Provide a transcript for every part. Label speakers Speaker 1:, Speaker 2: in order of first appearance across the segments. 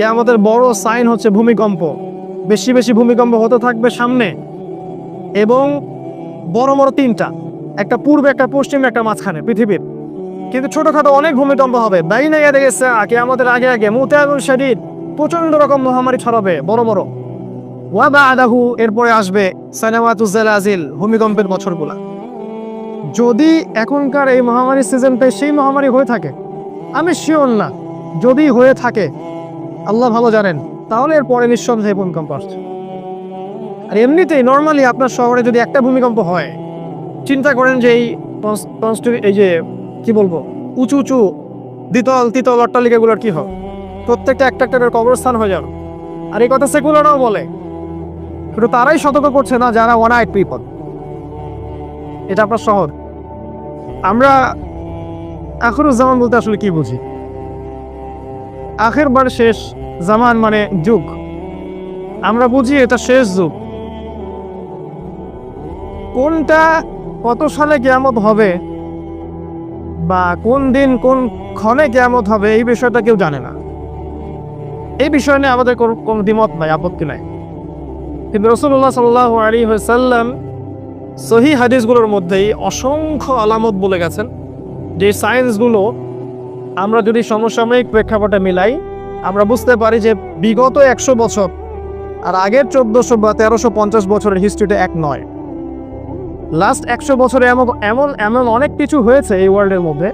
Speaker 1: কিয়ামতের বড় সাইন হচ্ছে ভূমিকম্প। বেশি বেশি ভূমিকম্প হতে থাকবে সামনে, এবং বড় বড় তিনটা, একটা পূর্বে, একটা পশ্চিমে, একটা মাঝখানে পৃথিবীর। কিন্তু ছোটখাটো অনেক ভূমিকম্প হবে। বাইনা ইয়াদে গেছে কিয়ামতের আগে আগে মুতায়াবুল শাদীদ, প্রচন্ড রকম মহামারী ছড়াবে বড় বড়। ওয়া বা'দাহু, এরপরে আসবে সানাওয়াতুজ জালাজিল, ভূমিকম্পের বছরগুলা। যদি এখনকার এই মহামারী সিজনটাই সেই মহামারী হয়ে থাকে, আমি শিওর না, যদি হয়ে থাকে আল্লাহ ভালো জানেন, তাহলে এরপরে নিঃসন্দেহে ভূমিকম্প আসছে। আর এমনিতেই নর্মালি আপনার শহরে যদি একটা ভূমিকম্প হয়, চিন্তা করেন যে এই যে কি বলবো, উঁচু উঁচু দ্বিতল তৃতীয় অট্টালিকাগুলোর কি হয়, প্রত্যেকটা একটা একটা করে কবরস্থান হয়ে যাবে। আর এই কথা সেকুলাররাও বলে, শুধু তারাই সতর্ক করছে না যারা ওয়ান আইড পিপল। এটা আপনার শহর। আমরা আখিরুজ জামান বলতে আসলে কি বুঝি? আখের বার শেষ জামান মানে যুগ, আমরা বুঝি এটা শেষ যুগ। কোনটা কত সালে কিয়ামত হবে বা কোন দিন কোন ক্ষণে কিয়ামত হবে, এই বিষয়টা কেউ জানে না। এই বিষয় নিয়ে আমাদের কোনো দ্বিমত নাই, আপত্তি নাই। কিন্তু রাসূলুল্লাহ সাল্লাল্লাহু আলাইহি ওয়াসাল্লাম সহিহ হাদিসগুলোর মধ্যেই অসংখ্য আলামত বলে গেছেন, যে সায়েন্সগুলো আমরা যদি সমসাময়িক প্রেক্ষাপটে মিলাই, আমরা বুঝতে পারি যে বিগত 100 বছর আর আগের 1400 বা 1350 বছরের হিস্ট্রিটা এক নয়। লাস্ট 100 বছরে এমন এমন অনেক কিছু হয়েছে এই ওয়ার্ল্ডের মধ্যে,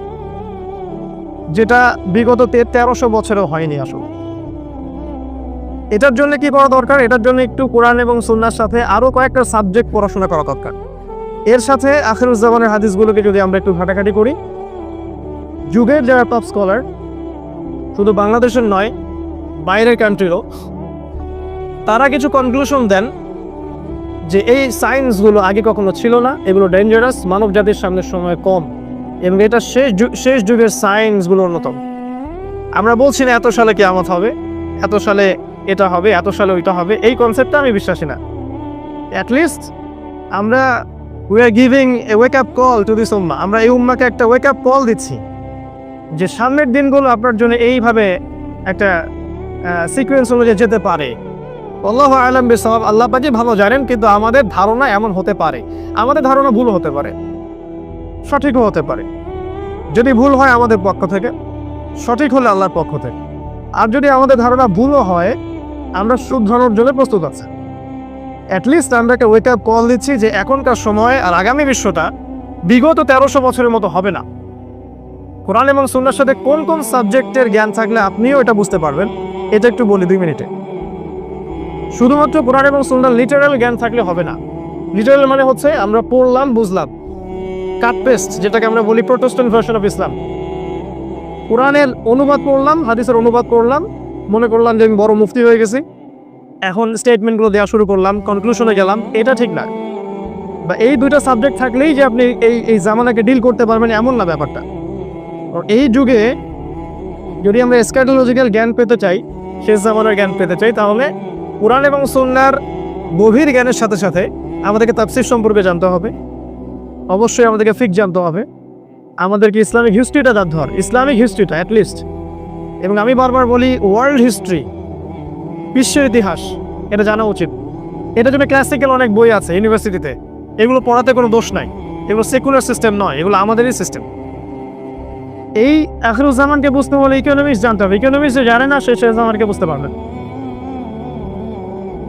Speaker 1: যেটা বিগত 1300 বছরেও হয়নি আসলে। এটার জন্য কি করা দরকার? এটার জন্য একটু কোরআন এবং সুন্নাহর সাথে আরো কয়েকটা সাবজেক্ট পড়াশোনা করা দরকার। এর সাথে আখিরুজ জামানের হাদিসগুলোকে যদি আমরা একটু ঘাটাঘাটি করি, যুগের যারা টপ স্কলার, শুধু বাংলাদেশের নয় বাইরের কান্ট্রিরও, তারা কিছু কনক্লুশন দেন যে এই সায়েন্সগুলো আগে কখনো ছিল না, এগুলো ডেঞ্জারাস, মানব জাতির সামনে সময় কম, এবং এটা শেষ যুগের সায়েন্সগুলো অন্যতম। আমরা বলছি না এত সালে কিয়ামত হবে, এত সালে এটা হবে, এত সালে ওইটা হবে, এই কনসেপ্টটা আমি বিশ্বাসী না। অ্যাটলিস্ট আমরা we are giving a wake up call to this উম্মাহ। আমরা এই উম্মাকে একটা ওয়েক আপ কল দিচ্ছি যে সামনের দিনগুলো আপনার জন্য এইভাবে একটা সিকোয়েন্স অনুযায়ী যেতে পারে। আল্লাহু আ'লাম বিসওয়াব, আল্লাহ পাকই ভালো জানেন। কিন্তু আমাদের ধারণা এমন হতে পারে, আমাদের ধারণা ভুল হতে পারে, সঠিকও হতে পারে। যদি ভুল হয় আমাদের পক্ষ থেকে, সঠিক হলে আল্লাহর পক্ষ থেকে। আর যদি আমাদের ধারণা ভুলও হয়, আমরা শুধরানোর জন্য প্রস্তুত আছি। অ্যাটলিস্ট আমরা একটা ওয়েক আপ কল দিচ্ছি যে এখনকার সময় আর আগামী বিশ্বটা বিগত 1300 বছরের মতো হবে না। কোরআন এবং সুন্নাহর সাথে কোন কোন সাবজেক্টের জ্ঞান থাকলে আপনিও এটা বুঝতে পারবেন, এটা একটু বলি 2 মিনিটে। শুধুমাত্র কোরআন এবং সুন্নাহর লিটারাল জ্ঞান থাকলে হবে না। লিটারাল মানে হচ্ছে আমরা পড়লাম, বুঝলাম, কাট পেস্ট, যেটাকে আমরা বলি প্রোটেস্ট্যান্ট ভার্সন অফ ইসলাম। কোরআনের অনুবাদ পড়লাম, হাদিসের অনুবাদ করলাম, মনে করলাম যে আমি বড় মুফতি হয়ে গেছি, এখন স্টেটমেন্টগুলো দেওয়া শুরু করলাম, কনক্লুশনে গেলাম, এটা ঠিক না। বা এই দুইটা সাবজেক্ট থাকলেই যে আপনি এই জামানাকে ডিল করতে পারবেন এমন না ব্যাপারটা। এই যুগে যদি আমরা এসকাটোলজিক্যাল জ্ঞান পেতে চাই, শেষ জামানার জ্ঞান পেতে চাই, তাহলে কোরআন এবং সুন্নাহর গভীর জ্ঞানের সাথে সাথে আমাদেরকে তাফসীর সম্পর্কে জানতে হবে, অবশ্যই আমাদেরকে ফিকহ জানতে হবে, আমাদেরকে ইসলামিক হিস্ট্রিটা জানতে হবে, ইসলামিক হিস্ট্রিটা অ্যাটলিস্ট। এবং আমি বারবার বলি ওয়ার্ল্ড হিস্ট্রি, বিশ্বের ইতিহাস, এটা জানা উচিত। এটার জন্য ক্লাসিক্যাল অনেক বই আছে ইউনিভার্সিটিতে, এগুলো পড়াতে কোনো দোষ নাই, এগুলো সেকুলার সিস্টেম নয়, এগুলো আমাদেরই সিস্টেম। এই আখিরুজ্জামানকে বুঝতে হলে ইকোনমিক্স জানতে হবে। ইকোনমিক্স যে জানে না, সে শেষ জামানকে বুঝতে পারবে।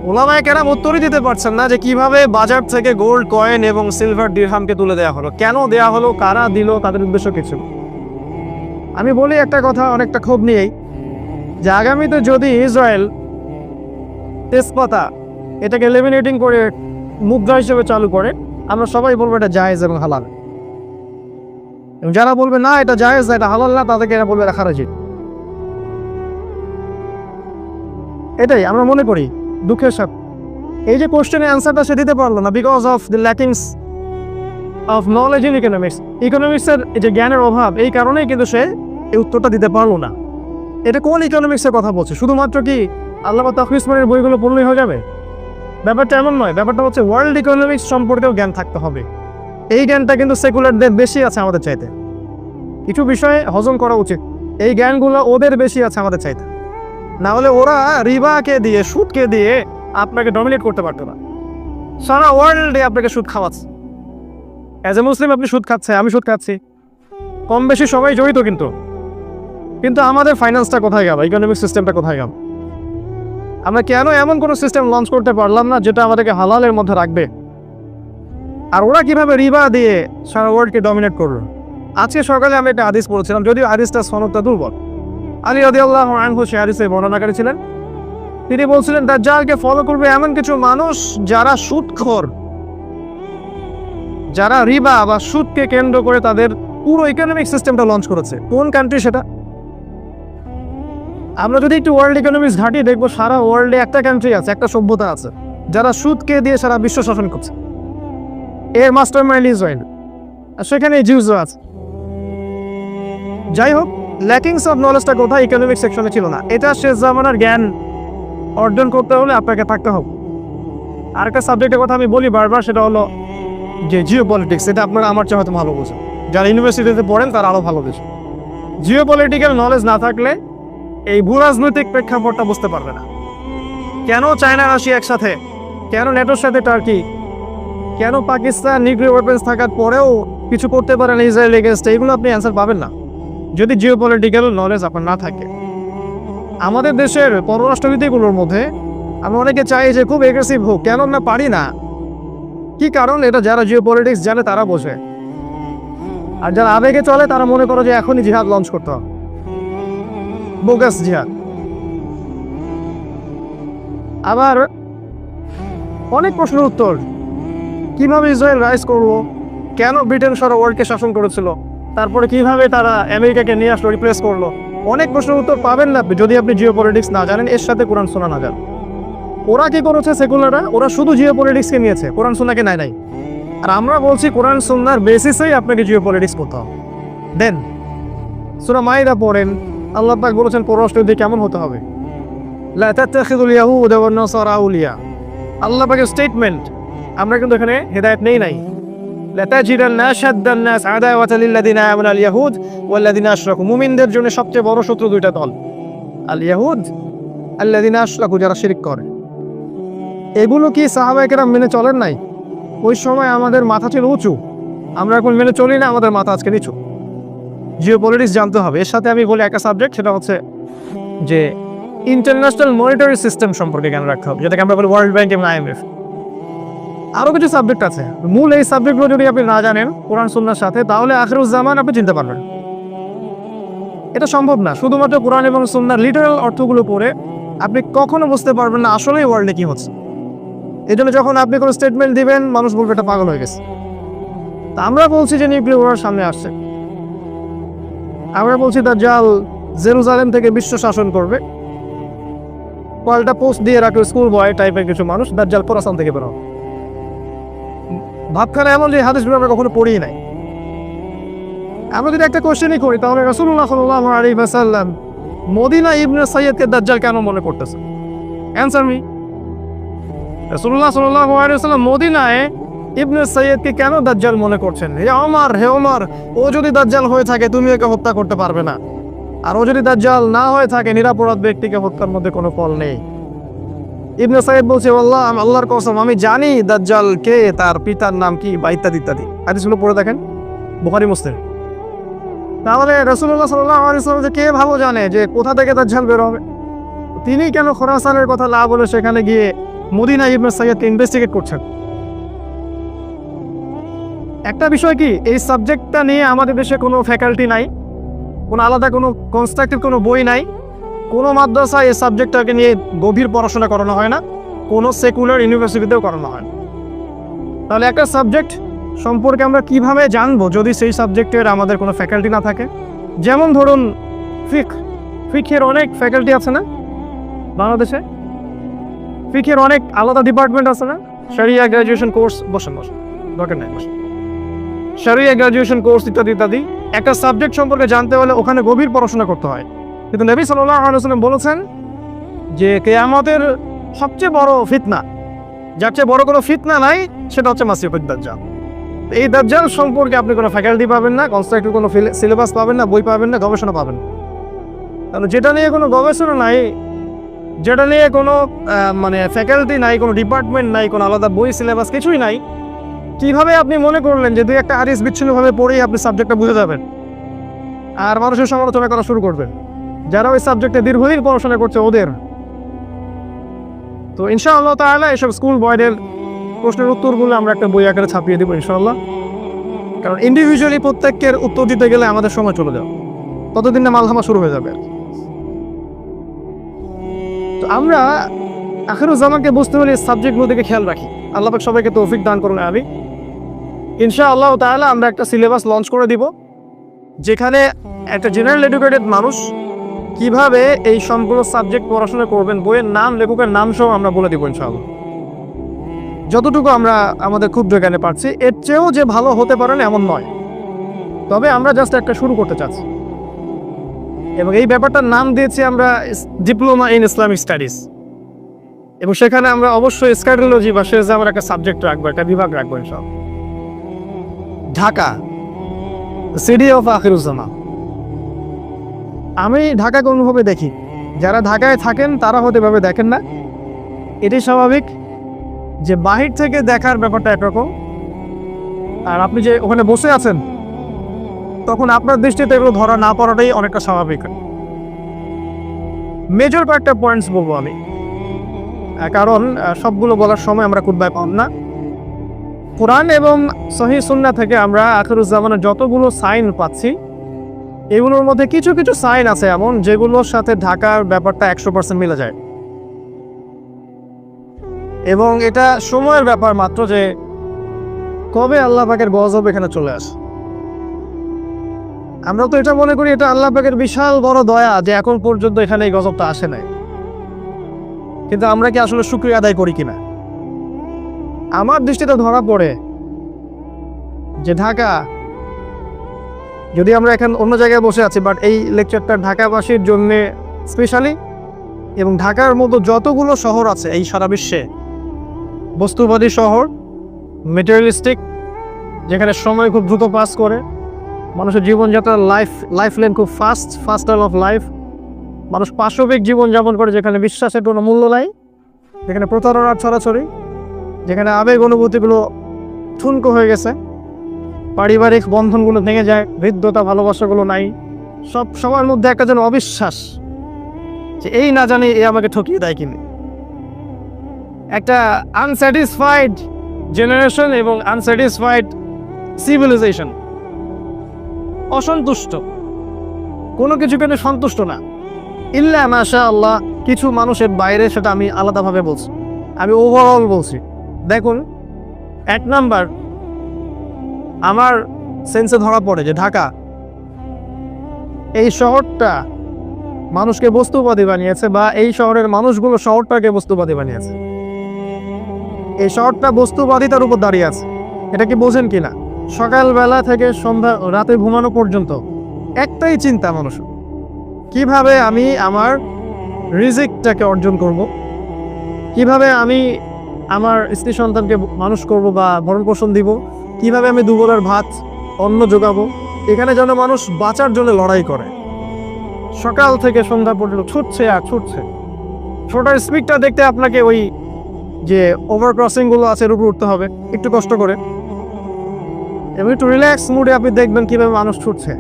Speaker 1: ওলামায়ে কেরাম উত্তরই দিতে পারছেন না যে কিভাবে বাজার থেকে গোল্ড কয়েন এবং সিলভার দিরহামকে তুলে দেওয়া হলো, কেন দেওয়া হলো, কারা দিল, তাদের উদ্দেশ্য কিছু। আমি বলি একটা কথা অনেকটা ক্ষোভ নিয়েই, যে আগামীতে যদি ইসরায়েল তেজপাতা এটাকে লেমিনেটিং করে মুদ্রা হিসেবে চালু করে, আমরা সবাই বলবো এটা জায়েজ এবং হালাল। এবং যারা বলবে না এটা জায়েজ না, এটা হালাল না, তাদেরকে এরা বলবে রাখা উচিত। এটাই আমরা মনে করি দুঃখের সাথে। এই যে কোশ্চেনের অ্যান্সারটা সে দিতে পারলো না, because of the lackings of knowledge in economics. ইকোনমিক্সের এই যে জ্ঞানের অভাব, এই কারণেই কিন্তু সে এই উত্তরটা দিতে পারলো না। এটা কোন ইকোনমিক্সের কথা বলছে? শুধুমাত্র কি আল্লামা তাকি উসমানীর বইগুলো পড়লেই হয়ে যাবে? ব্যাপারটা এমন নয়। ব্যাপারটা হচ্ছে ওয়ার্ল্ড ইকোনমিক্স সম্পর্কেও জ্ঞান থাকতে হবে। এই জ্ঞানটা কিন্তু সেকুলারদের বেশি আছে আমাদের চাইতে। কিছু বিষয়ে হজম করা উচিত, এই জ্ঞানগুলো ওদের বেশি আছে আমাদের চাইতে। না হলে ওরা রিবাকে দিয়ে সুদকে দিয়ে আপনাকে ডমিনেট করতে পারতো না। সারা ওয়ার্ল্ডে আপনাকে সুদ খাওয়াচ্ছে। অ্যাজ এ মুসলিম আপনি সুদ খাচ্ছে, আমি সুদ খাচ্ছি, কম বেশি সবাই জড়িত। কিন্তু আমাদের ফাইন্যান্সটা কোথায় গেল? ইকোনমিক সিস্টেমটা কোথায় গেল? আমরা কেন এমন কোনো সিস্টেম লঞ্চ করতে পারলাম না যেটা আমাদেরকে হালালের মধ্যে রাখবে? আর ওরা কিভাবে রিবা দিয়ে সারা ওয়ার্ল্ডকে ডমিনেট করলো? আজকে সকালে আমি একটা হাদিস পড়েছিলাম, যদিও হাদিসটা সনদটা দুর্বল। আলী রাদিয়াল্লাহু আনহু সেই হাদিসের বর্ণনাকারী ছিলেন। তিনি বলছিলেন দাজ্জালকে ফলো করবে এমন কিছু মানুষ যারা সুদখোর, যারা রিবা বা সুদকে কেন্দ্র করে তাদের পুরো ইকোনমিক সিস্টেমটা লঞ্চ করেছে। কোন কান্ট্রি সেটা? আমরা যদি একটু ওয়ার্ল্ড ইকোনমিক্স ঘাঁটি দেখবো সারা ওয়ার্ল্ডে একটা কান্ট্রি আছে, একটা সভ্যতা আছে যারা সুদকে দিয়ে সারা বিশ্ব শাসন করছে। এর মাস্টার মাইন্ড ইসরায়েল, আর সেখানে জিউসও আছে। যাই হোক, ল্যাকিংস অফ নলেজটা কোথায়? ইকোনমিক সেকশনে ছিল না। এটা শেষ জামানার জ্ঞান অর্জন করতে হলে আপনাকে থাকতে হবে। আর একটা সাবজেক্টের কথা আমি বলি বারবার, সেটা হলো যে জিও পলিটিক্স। এটা আপনারা আমার চেয়ে হয়তো ভালো বোঝেন, যারা ইউনিভার্সিটিতে পড়েন তারা আরও ভালো বোঝেন। জিও পলিটিক্যাল নলেজ না থাকলে এই ভূ রাজনৈতিক প্রেক্ষাপটটা বুঝতে পারবে না। কেন চায়না রাশিয়া একসাথে? কেন নেটোর সাথে টার্কি? কেন পাকিস্তান নিউক্লিয়ার ওয়েপন্স থাকার পরেও কিছু করতে পারে না ইসরায়েল এগেইনস্ট? এইগুলো আপনি অ্যান্সার পাবেন না যদি জিও পলিটিক্যাল নলেজ আপনার না থাকে। আমাদের দেশের পররাষ্ট্রনীতিগুলোর মধ্যে আমরা অনেকে চাই যে খুব এগ্রেসিভ হোক, কেন না পারি না। কি কারণ? এটা যারা জিও পলিটিক্স জানে তারা বোঝে। আর যারা আবেগে চলে তারা মনে করে যে এখনই জিহাদ লঞ্চ করতে হবে, বোগাস জিহাদ। আবার অনেক প্রশ্নের উত্তর, কিভাবে ইসরায়েল রাইজ করলো, কেন ব্রিটেন সারা ওয়ার্ল্ডকে শাসন করেছিল, তারপরে কিভাবে তারা আমেরিকাকে নিয়ে আসলো, রিপ্লেস করলো, অনেক প্রশ্নের উত্তর পাবেন না যদি আপনি জিও পলিটিক্স না জানেন, এর সাথে কোরআন সুন্নাহ না জানেন। ওরা কি করেছে সেকুলাররা? ওরা শুধু জিও পলিটিক্সকে নিয়েছে, কোরআন সুন্নাহকে নাই। আর আমরা বলছি কোরআন সুন্নাহর বেসিসেই আপনাকে জিও পলিটিক্স করতে হবে। দেন সূরা মাইদা পড়েন, আল্লাহ পাক বলেছেন পররাষ্ট্রনীতি কেমন হতে হবে। লা তাত্তাখিযুল ইয়াহুদা ওয়ান নাসারা আউলিয়া। আল্লাহ পাকের স্টেটমেন্ট, আমরা কিন্তু এখানে হেদায়েত নাই। লা তাজিদান্না আশাদ্দান নাস আদাওয়াতাল লিল্লাযিনা আমানু আল ইয়াহুদ ওয়াল্লাযিনা আশরাকু। মুমিনদের জন্য সবচেয়ে বড় শত্রু দুইটা দল, আল ইয়াহুদ আল্লাযিনা আশরাকু, যারা শিরক করে। এগুলো কি সাহাবায়ে কেরাম মেনে চলেন নাই? ওই সময় আমাদের মাথা ছিল উঁচু, আমরা এখন মেনে চলি না, আমাদের মাথা আজকে নিচু। জিও পলিটিক্স জানতে হবে। এর সাথে আমি বলি একটা সাবজেক্ট, সেটা হচ্ছে যে ইন্টারন্যাশনাল মনিটারি সিস্টেম সম্পর্কে জ্ঞান রাখতে হবে, যেটাকে আমরা বলি ওয়ার্ল্ড ব্যাংক এবং IMF। আরও কিছু সাবজেক্ট আছে, মূল এই সাবজেক্টগুলো যদি আপনি না জানেন কোরআন সুন্নাহর সাথে, তাহলে আখিরুজ্জামান আপনি চিনতে পারবেন। এটা সম্ভব না। শুধুমাত্র কোরআন এবং সুন্নাহর লিটারাল অর্থগুলো পড়ে আপনি কখনো বুঝতে পারবেন না আসলেই ওয়ার্ল্ডে কি হচ্ছে। এই জন্য যখন আপনি কোনো স্টেটমেন্ট দিবেন, মানুষ বলবে এটা পাগল হয়ে গেছে। তা আমরা বলছি যে নিউক্লিয়ার ওয়ার সামনে আসছে। আমরা বলছি দাজ্জাল জেরুজালেম থেকে বিশ্ব শাসন করবে। কয়েকটা পোস্ট দিয়ে রাখলো স্কুল বয় টাইপের কিছু মানুষ, দাজ্জাল খোরাসান থেকে বেরো। ভাবখানা এমন যে হাদিসগুলো আমরা কখনো পড়িই নাই। আমরা যদি একটা কোশ্চেনই করি, তাহলে রাসূলুল্লাহ সাল্লাল্লাহু আলাইহি ওয়াসাল্লাম মদিনা ইবনে সাইয়্যদকে দাজ্জাল কেন মনে করতেছে? Answer me. রাসূলুল্লাহ সাল্লাল্লাহু আলাইহি ওয়াসাল্লাম মদিনায় ইবনে সাইয়্যদকে কেন দাজ্জাল মনে করছেন? হে ওমর, ও যদি দাজ্জাল হয়ে থাকে তুমি একে হত্যা করতে পারবে না, আর ও যদি দাজ্জাল না হয়ে থাকে নিরাপরাধ ব্যক্তিকে হত্যার মধ্যে কোনো ফল নেই। ইবনে সাইয়্যদ বলছে, আল্লাহর কসম আমি জানি দাজ্জাল কে, তার পিতার নাম কি, বা ইত্যাদি ইত্যাদি। হাদিসগুলো পড়ে দেখেন, বুখারী মুসলিম। তাহলে রাসূলুল্লাহ সাল্লাল্লাহু আলাইহি ওয়াসাল্লাম যে কে ভালো জানে যে কোথা থেকে দাজ্জাল বের হবে, তিনি কেন খোরাসানের কথা না বলে সেখানে গিয়ে মদিনা ইবনে সাইয়্যদকে ইনভেস্টিগেট করছেন? একটা বিষয় কি, এই সাবজেক্টটা নিয়ে আমাদের দেশে কোনো ফ্যাকাল্টি নাই, কোনো আলাদা কোনো কনস্ট্রাকটিভ কোনো বই নাই, কোনো মাদ্রাসায় এই সাবজেক্টটাকে নিয়ে গভীর পড়াশোনা করানো হয় না, কোনো সেকুলার ইউনিভার্সিটিতেও করানো হয় না। তাহলে একটা সাবজেক্ট সম্পর্কে আমরা কিভাবে জানবো যদি সেই সাবজেক্টের আমাদের কোনো ফ্যাকাল্টি না থাকে? যেমন ধরুন ফিকের অনেক ফ্যাকাল্টি আছে না বাংলাদেশে? ফিকের অনেক আলাদা ডিপার্টমেন্ট আছে না? শরিয়া গ্র্যাজুয়েশন কোর্স, বসেন দরকার নাই, শরিয়া গ্র্যাজুয়েশন কোর্স ইত্যাদি ইত্যাদি। একটা সাবজেক্ট সম্পর্কে জানতে হলে ওখানে গভীর পড়াশোনা করতে হয়। কিন্তু নবী সাল্লাল্লাহু আলাইহি ওয়াসাল্লাম বলেছেন যে কিয়ামতের সবচেয়ে বড় ফিতনা, যার চেয়ে বড় কোনো ফিতনা নাই, সেটা হচ্ছে মাসিহুদ দাজ্জাল। এই দাজ্জাল সম্পর্কে আপনি কোনো ফ্যাকাল্টি পাবেন না, কনস্ট্রাক্টিভ কোনো সিলেবাস পাবেন না, বই পাবেন না, গবেষণা পাবেন না। তাহলে যেটা নিয়ে কোনো গবেষণা নাই, যেটা নিয়ে কোনো মানে ফ্যাকাল্টি নাই, কোনো ডিপার্টমেন্ট নাই, কোনো আলাদা বই সিলেবাস কিছুই নাই, কিভাবে আপনি মনে করলেন যে দুই একটা হাদিস বিচ্ছিন্নভাবে পড়েই আপনি সাবজেক্টটা বুঝে যাবেন আর মানুষের সমালোচনা করা শুরু করবেন? যারা ওই সাবজেক্টে দীর্ঘদিন পড়াশোনা করছে ওদের। তো ইনশাআল্লাহ তাআলা এসব স্কুল বয়দের প্রশ্নের উত্তরগুলো আমরা একটা বই আকারে ছাপিয়ে দেবো ইনশাআল্লাহ। কারণ ইন্ডিভিজুয়ালি প্রত্যেকের উত্তর দিতে গেলে আমাদের সময় চলে যাবে, ততদিন না মালহামা শুরু হয়ে যাবে। তো আমরা আখিরুজ্জামানকে বুঝতে হলে সাবজেক্টগুলো দিকে খেয়াল রাখি। আল্লাহ পাক সবাইকে তৌফিক দান করুন, আমি ইনশাআল্লাহ তাআলা আমরা একটা সিলেবাস লঞ্চ করে দিব, যেখানে একটা জেনারেল এডুকেটেড মানুষ কিভাবে এই সম্পূর্ণ সাবজেক্ট পড়াশোনা করবেন, বইয়ের নাম, লেখকের নাম সহ আমরা বলে দিব ইনশাআল্লাহ। যতটুকু আমরা আমাদের ক্ষুদ্র জ্ঞানে পারছি, এর চেয়েও যে ভালো হতে পারে না এমন নয়, তবে আমরা জাস্ট একটা শুরু করতে চাচ্ছি। এবং এই ব্যাপারটার নাম দিয়েছি আমরা ডিপ্লোমা ইন ইসলামিক স্টাডিজ। এবং সেখানে আমরা অবশ্যই স্কার্ডিওলজি বা শেষ আমার একটা সাবজেক্ট রাখবো, একটা বিভাগ রাখবো ইনশাআল্লাহ। Dhaka, city of Akhiruzzaman. আমি ঢাকাকে অনুভবে দেখি, যারা ঢাকায় থাকেন তারা হতে ভাবে দেখেন না। এটি স্বাভাবিক যে বাহির থেকে দেখার ব্যাপারটা একরকম, আর আপনি যে ওখানে বসে আছেন তখন আপনার দৃষ্টিতে এগুলো ধরা না পড়াটাই অনেকটা স্বাভাবিক। মেজর কয়েকটা পয়েন্টস বলবো আমি, কারণ সবগুলো বলার সময় আমরা খুতবায় পাব না। কোরআন এবং সহিহ সুন্নাহ থেকে আমরা আখিরুজ্জামানের যতগুলো সাইন পাচ্ছি, এগুলোর মধ্যে কিছু কিছু সাইন আছে এমন যেগুলোর সাথে ঢাকার ব্যাপারটা 100% মিলে যায়। এবং এটা সময়ের ব্যাপার মাত্র যে কবে আল্লাহ পাকের গজব এখানে চলে আসে। আমরা তো এটা মনে করি এটা আল্লাহ পাকের বিশাল বড় দয়া যে এখন পর্যন্ত এখানে এই গজবটা আসে নাই, কিন্তু আমরা কি আসলে শুকরিয়া আদায় করি কিনা? আমার দৃষ্টিতে ধরা পড়ে যে ঢাকা, যদি আমরা এখন অন্য জায়গায় বসে আছি, বাট এই লেকচারটা ঢাকাবাসীর জন্য স্পেশালি, এবং ঢাকার মতো যতগুলো শহর আছে এই সারা বিশ্বে, বস্তুবাদী শহর, মেটেরিয়ালিস্টিক, যেখানে সময় খুব দ্রুত পাস করে, মানুষের জীবনযাত্রার লাইফ লেন খুব ফাস্টার অফ লাইফ, মানুষ পাশবিক জীবনযাপন করে, যেখানে বিশ্বাসের কোনো মূল্য নাই, যেখানে প্রতারণার ছড়াছড়ি, যেখানে আবেগ অনুভূতিগুলো ঠুনকো হয়ে গেছে, পারিবারিক বন্ধনগুলো ভেঙে যায়, হৃদ্যতা ভালোবাসাগুলো নাই, সবার মধ্যে একটা যেন অবিশ্বাস যে এই না জানি এ আমাকে ঠকিয়ে দেয় কিনা, একটা আনস্যাটিসফাইড জেনারেশন এবং আনস্যাটিসফাইড সিভিলাইজেশন, অসন্তুষ্ট, কোনো কিছু কেন সন্তুষ্ট না, ইল্লা মাশা আল্লাহ কিছু মানুষের বাইরে, সেটা আমি আলাদাভাবে বলছি, আমি ওভারঅল বলছি। দেখুন, এক নাম্বার আমার সেন্সে ধরা পড়ে যে ঢাকা এই শহরটা মানুষকে বস্তুবাদী বানিয়েছে, বা এই শহরের মানুষগুলো শহরটাকে বস্তুবাদী বানিয়েছে। এই শহরটা বস্তুবাদিতার উপর দাঁড়িয়ে আছে, এটা কি বোঝেন কিনা? সকালবেলা থেকে সন্ধ্যা রাতে ঘুমানো পর্যন্ত একটাই চিন্তা মানুষ, কিভাবে আমি আমার রিজিকটাকে অর্জন করব, কিভাবে আমি আমার স্ত্রী সন্তানকে মানুষ করব বা ভরণ পোষণ দিব, কিভাবে আমি দুবেলার ভাত অন্ন যোগাবো। এখানে যেন মানুষ বাঁচার জন্য লড়াই করে, সকাল থেকে সন্ধ্যা পর্যন্ত ছুটছে আর ছুটছে। ছোটার স্পিডটা দেখতে আপনাকে ওই যে ওভার ক্রসিংগুলো আছে এর উপর উঠতে হবে একটু কষ্ট করে, এবং একটু রিল্যাক্স মুডে আপনি দেখবেন কিভাবে মানুষ ছুটছে।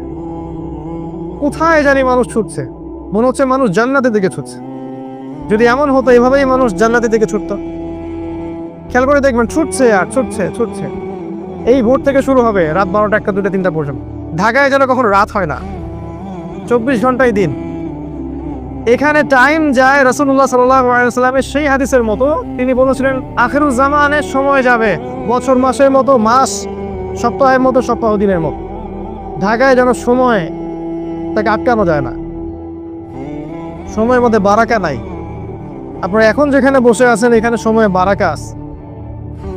Speaker 1: কোথায় জানি মানুষ ছুটছে, মনে হচ্ছে মানুষ জান্নাতের দিকে ছুটছে। যদি এমন হতো এভাবেই মানুষ জান্নাতের দিকে ছুটতো, খেয়াল করে দেখবেন ছুটছে আর ছুটছে ছুটছে। এই ভোর থেকে শুরু হবে রাত 12টা, 1টা, 2টা, 3টা পর্যন্ত। ঢাকায় যেন কখনো রাত হয় না, 24 ঘন্টায় দিন। এখানে টাইম যায় রাসূলুল্লাহ সাল্লাল্লাহু আলাইহি ওয়াসাল্লামের সেই হাদিসের মতো, তিনি বলেছিলেন আখিরুজ্জামানের সময় যাবে বছর মাসের মতো, মাস সপ্তাহের মতো, সপ্তাহ দিনের মতো। ঢাকায় যেন সময় তাকে আটকানো যায় না, সময়ের মধ্যে বারাকা নাই। আপনারা এখন যেখানে বসে আছেন এখানে সময়ে বারাকা আছে,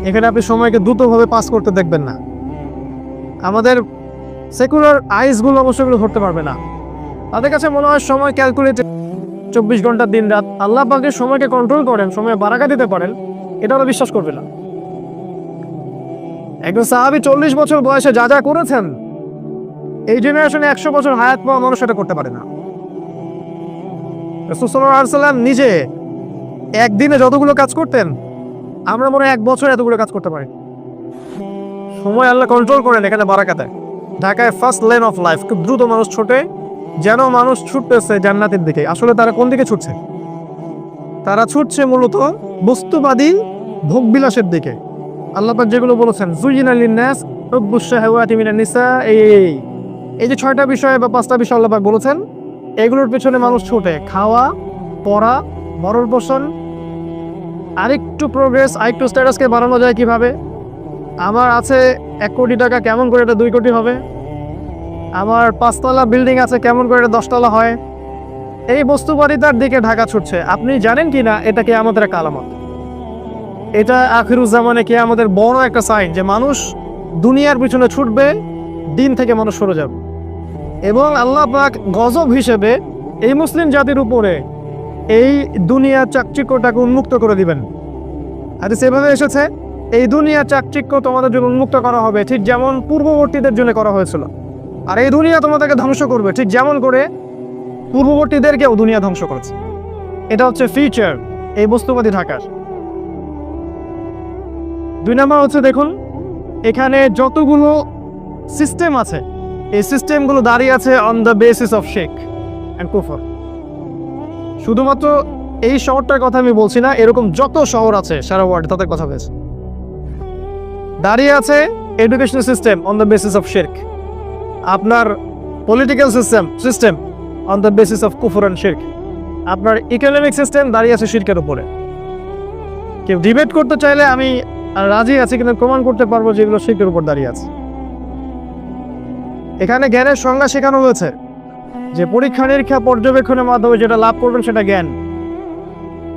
Speaker 1: এখানে আপনি সময়কে দ্রুতভাবে পাস করতে দেখবেন না। আমাদের সেকুলার আইসগুলো অবশ্যই ধরতে পারবে না, তাদের কাছে মনে হয় সময় ক্যালকুলেটেড, 24 ঘন্টা দিন রাত। আল্লাহ পাকে সময়কে কন্ট্রোল করেন, সময়ে বারাকা দিতে পারেন, এটা ওরা বিশ্বাস করবে না। একজন সাহাবী 40 বছর বয়সে যা যা করেছেন, এই জেনারেশনে 100 বছর হায়াত পাওয়া মানুষ সেটা করতে পারে না। রাসূল সাল্লাল্লাহু আলাইহি ওয়াসাল্লাম নিজে একদিনে যতগুলো কাজ করতেন আমরা মনে হয় 1 বছর এতগুলো কাজ করতে পারি। সময় আল্লাহ কন্ট্রোল করেন, এখানে বারাকা দেয়। ঢাকায় ফার্স্ট লেন অফ লাইফ, খুব দ্রুত মানুষ ছোটে, যেন মানুষ ছুটতেছে জান্নাতের দিকে। আসলে তারা কোন দিকে ছুটছে? তারা ছুটছে মূলত বস্তুবাদী ভোগবিলাসের দিকে। আল্লাহ পাক যেগুলো বলেছেন, যুইনা লিন-নাস হুব্বুশ শাহাওয়াতি মিনান নিসা, এই যে 6টা বিষয় বা 5টা বিষয় আল্লাহ পাক বলেছেন, এগুলোর পেছনে মানুষ ছুটে। খাওয়া, পড়া, ভরণ পোষণ, আরেকটু প্রোগ্রেস, আরেকটু স্ট্যাটাসকে বাড়ানো যায় কিভাবে, আমার আছে 1 কোটি টাকা, কেমন করে এটা 2 কোটি হবে, আমার 5তলা বিল্ডিং আছে, কেমন করে এটা 10তলা হয়। এই বস্তুবাদিতার দিকে ঢাকা ছুটছে। আপনি জানেন কি না এটা কিয়ামতের একটা আলামত। এটা আখিরুজ্জামানে কিয়ামতের বড় একটা সাইন যে মানুষ দুনিয়ার পিছনে ছুটবে, দিন থেকে মানুষ সরে যাবে। এবং আল্লাহ পাক গজব হিসেবে এই মুসলিম জাতির উপরে এই দুনিয়ার চাকচিক্যটাকে উন্মুক্ত করে দিবেন। আর সেভাবে এসেছে, এই দুনিয়ার চাকচিক্য তোমাদের জন্য উন্মুক্ত করা হবে ঠিক যেমন পূর্ববর্তীদের জন্য করা হয়েছিল। আর এই দুনিয়া তোমাদেরকে ধ্বংস করবে ঠিক যেমন করে পূর্ববর্তীদেরকেও দুনিয়া ধ্বংস করেছে। এটা হচ্ছে ফিউচার এই বস্তুবাদী ঢাকার। 2 নম্বর হচ্ছে, দেখুন এখানে যতগুলো সিস্টেম আছে, এই সিস্টেমগুলো দাঁড়িয়ে আছে অন দ্য বেসিস অফ শিরক অ্যান্ড কুফর। শুধুমাত্র এই শহরটার কথা আমি বলছি না, এরকম যত শহর আছে সারা ওয়ার্ল্ড তাদের কথা বলছি। দাঁড়িয়ে আছে educational system on the basis of শিরক, আপনার political system on the basis of কুফর অ্যান্ড শিরক, আপনার ইকোনমিক সিস্টেম দাঁড়িয়ে আছে শিরকের উপরে। কেউ ডিবেট করতে চাইলে আমি রাজি আছি, কিন্তু প্রমাণ করতে পারবো যেগুলো শিরকের উপর দাঁড়িয়ে আছে। এখানে জ্ঞানের সংজ্ঞা শেখানো হয়েছে যে পরীক্ষা নিরীক্ষা পর্যবেক্ষণের মাধ্যমে যেটা লাভ করবেন সেটা জ্ঞান।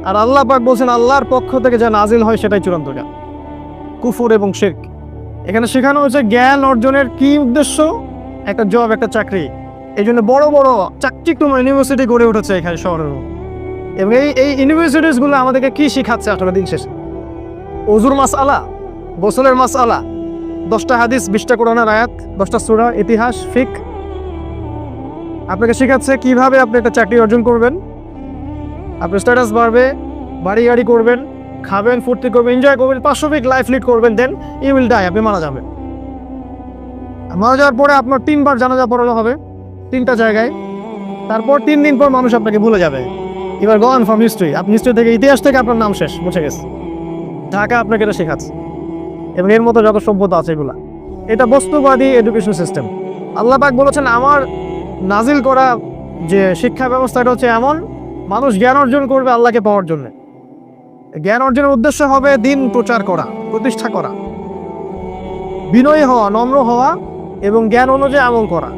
Speaker 1: আর আল্লাহ পাক বলছেন আল্লাহর পক্ষ থেকে যা নাজিল হয় সেটাই চূড়ান্ত জ্ঞান। কুফর এবং শিরক এখানে শেখানো হয়েছে। জ্ঞান অর্জনের কি উদ্দেশ্য? একটা জব, একটা চাকরি। এই জন্য বড় বড় চাকচিক্যময় ইউনিভার্সিটি গড়ে উঠেছে এখানে শহরের। এবং এই ইউনিভার্সিটিসগুলো আমাদেরকে কি শিখাচ্ছে আসলে দিন শেষে? ওযুর মাসআলা, গোসলের মাসআলা, 10টা হাদিস, 20টা কোরআনের আয়াত, 10টা সূরা, ইতিহাস, ফিকহ। আপনাকে শেখাচ্ছে কিভাবে আপনি একটা চাকরি অর্জন করবেন, আপনার স্ট্যাটাস বাড়বে, বাড়ি গাড়ি করবেন, খাবেন, ফুর্তি করবেন, এনজয় করবেন, পাশবিক লাইফ লিড করবেন, দেন ইউ উইল ডাই, আপনি মারা যাবেন। মারা যাওয়ার পরে আপনার 3বার জানাজা পড়ানো হবে 3টা জায়গায়। তারপর 3 দিন পর মানুষ আপনাকে ভুলে যাবে। এবার গন ফ্রম হিস্ট্রি, আপনি হিস্ট্রি থেকে, ইতিহাস থেকে আপনার নাম শেষ, মুছে গেছে। ঢাকা আপনাকে এটা শেখাচ্ছে। এবং এর মতো যত সভ্যতা আছে এগুলা, এটা বস্তুবাদী এডুকেশন সিস্টেম। আল্লাহ পাক বলেছেন আমার নাজিল করা যে শিক্ষা ব্যবস্থা এটা হচ্ছে এমন, মানুষ জ্ঞান অর্জন করবে আল্লাহকে পাওয়ার জন্য। জ্ঞান অর্জনের উদ্দেশ্য হবে দিন প্রচার করা, প্রতিষ্ঠা করা, বিনয়ী হওয়া, নম্র হওয়া এবং জ্ঞান অনুযায়ী আমল করা।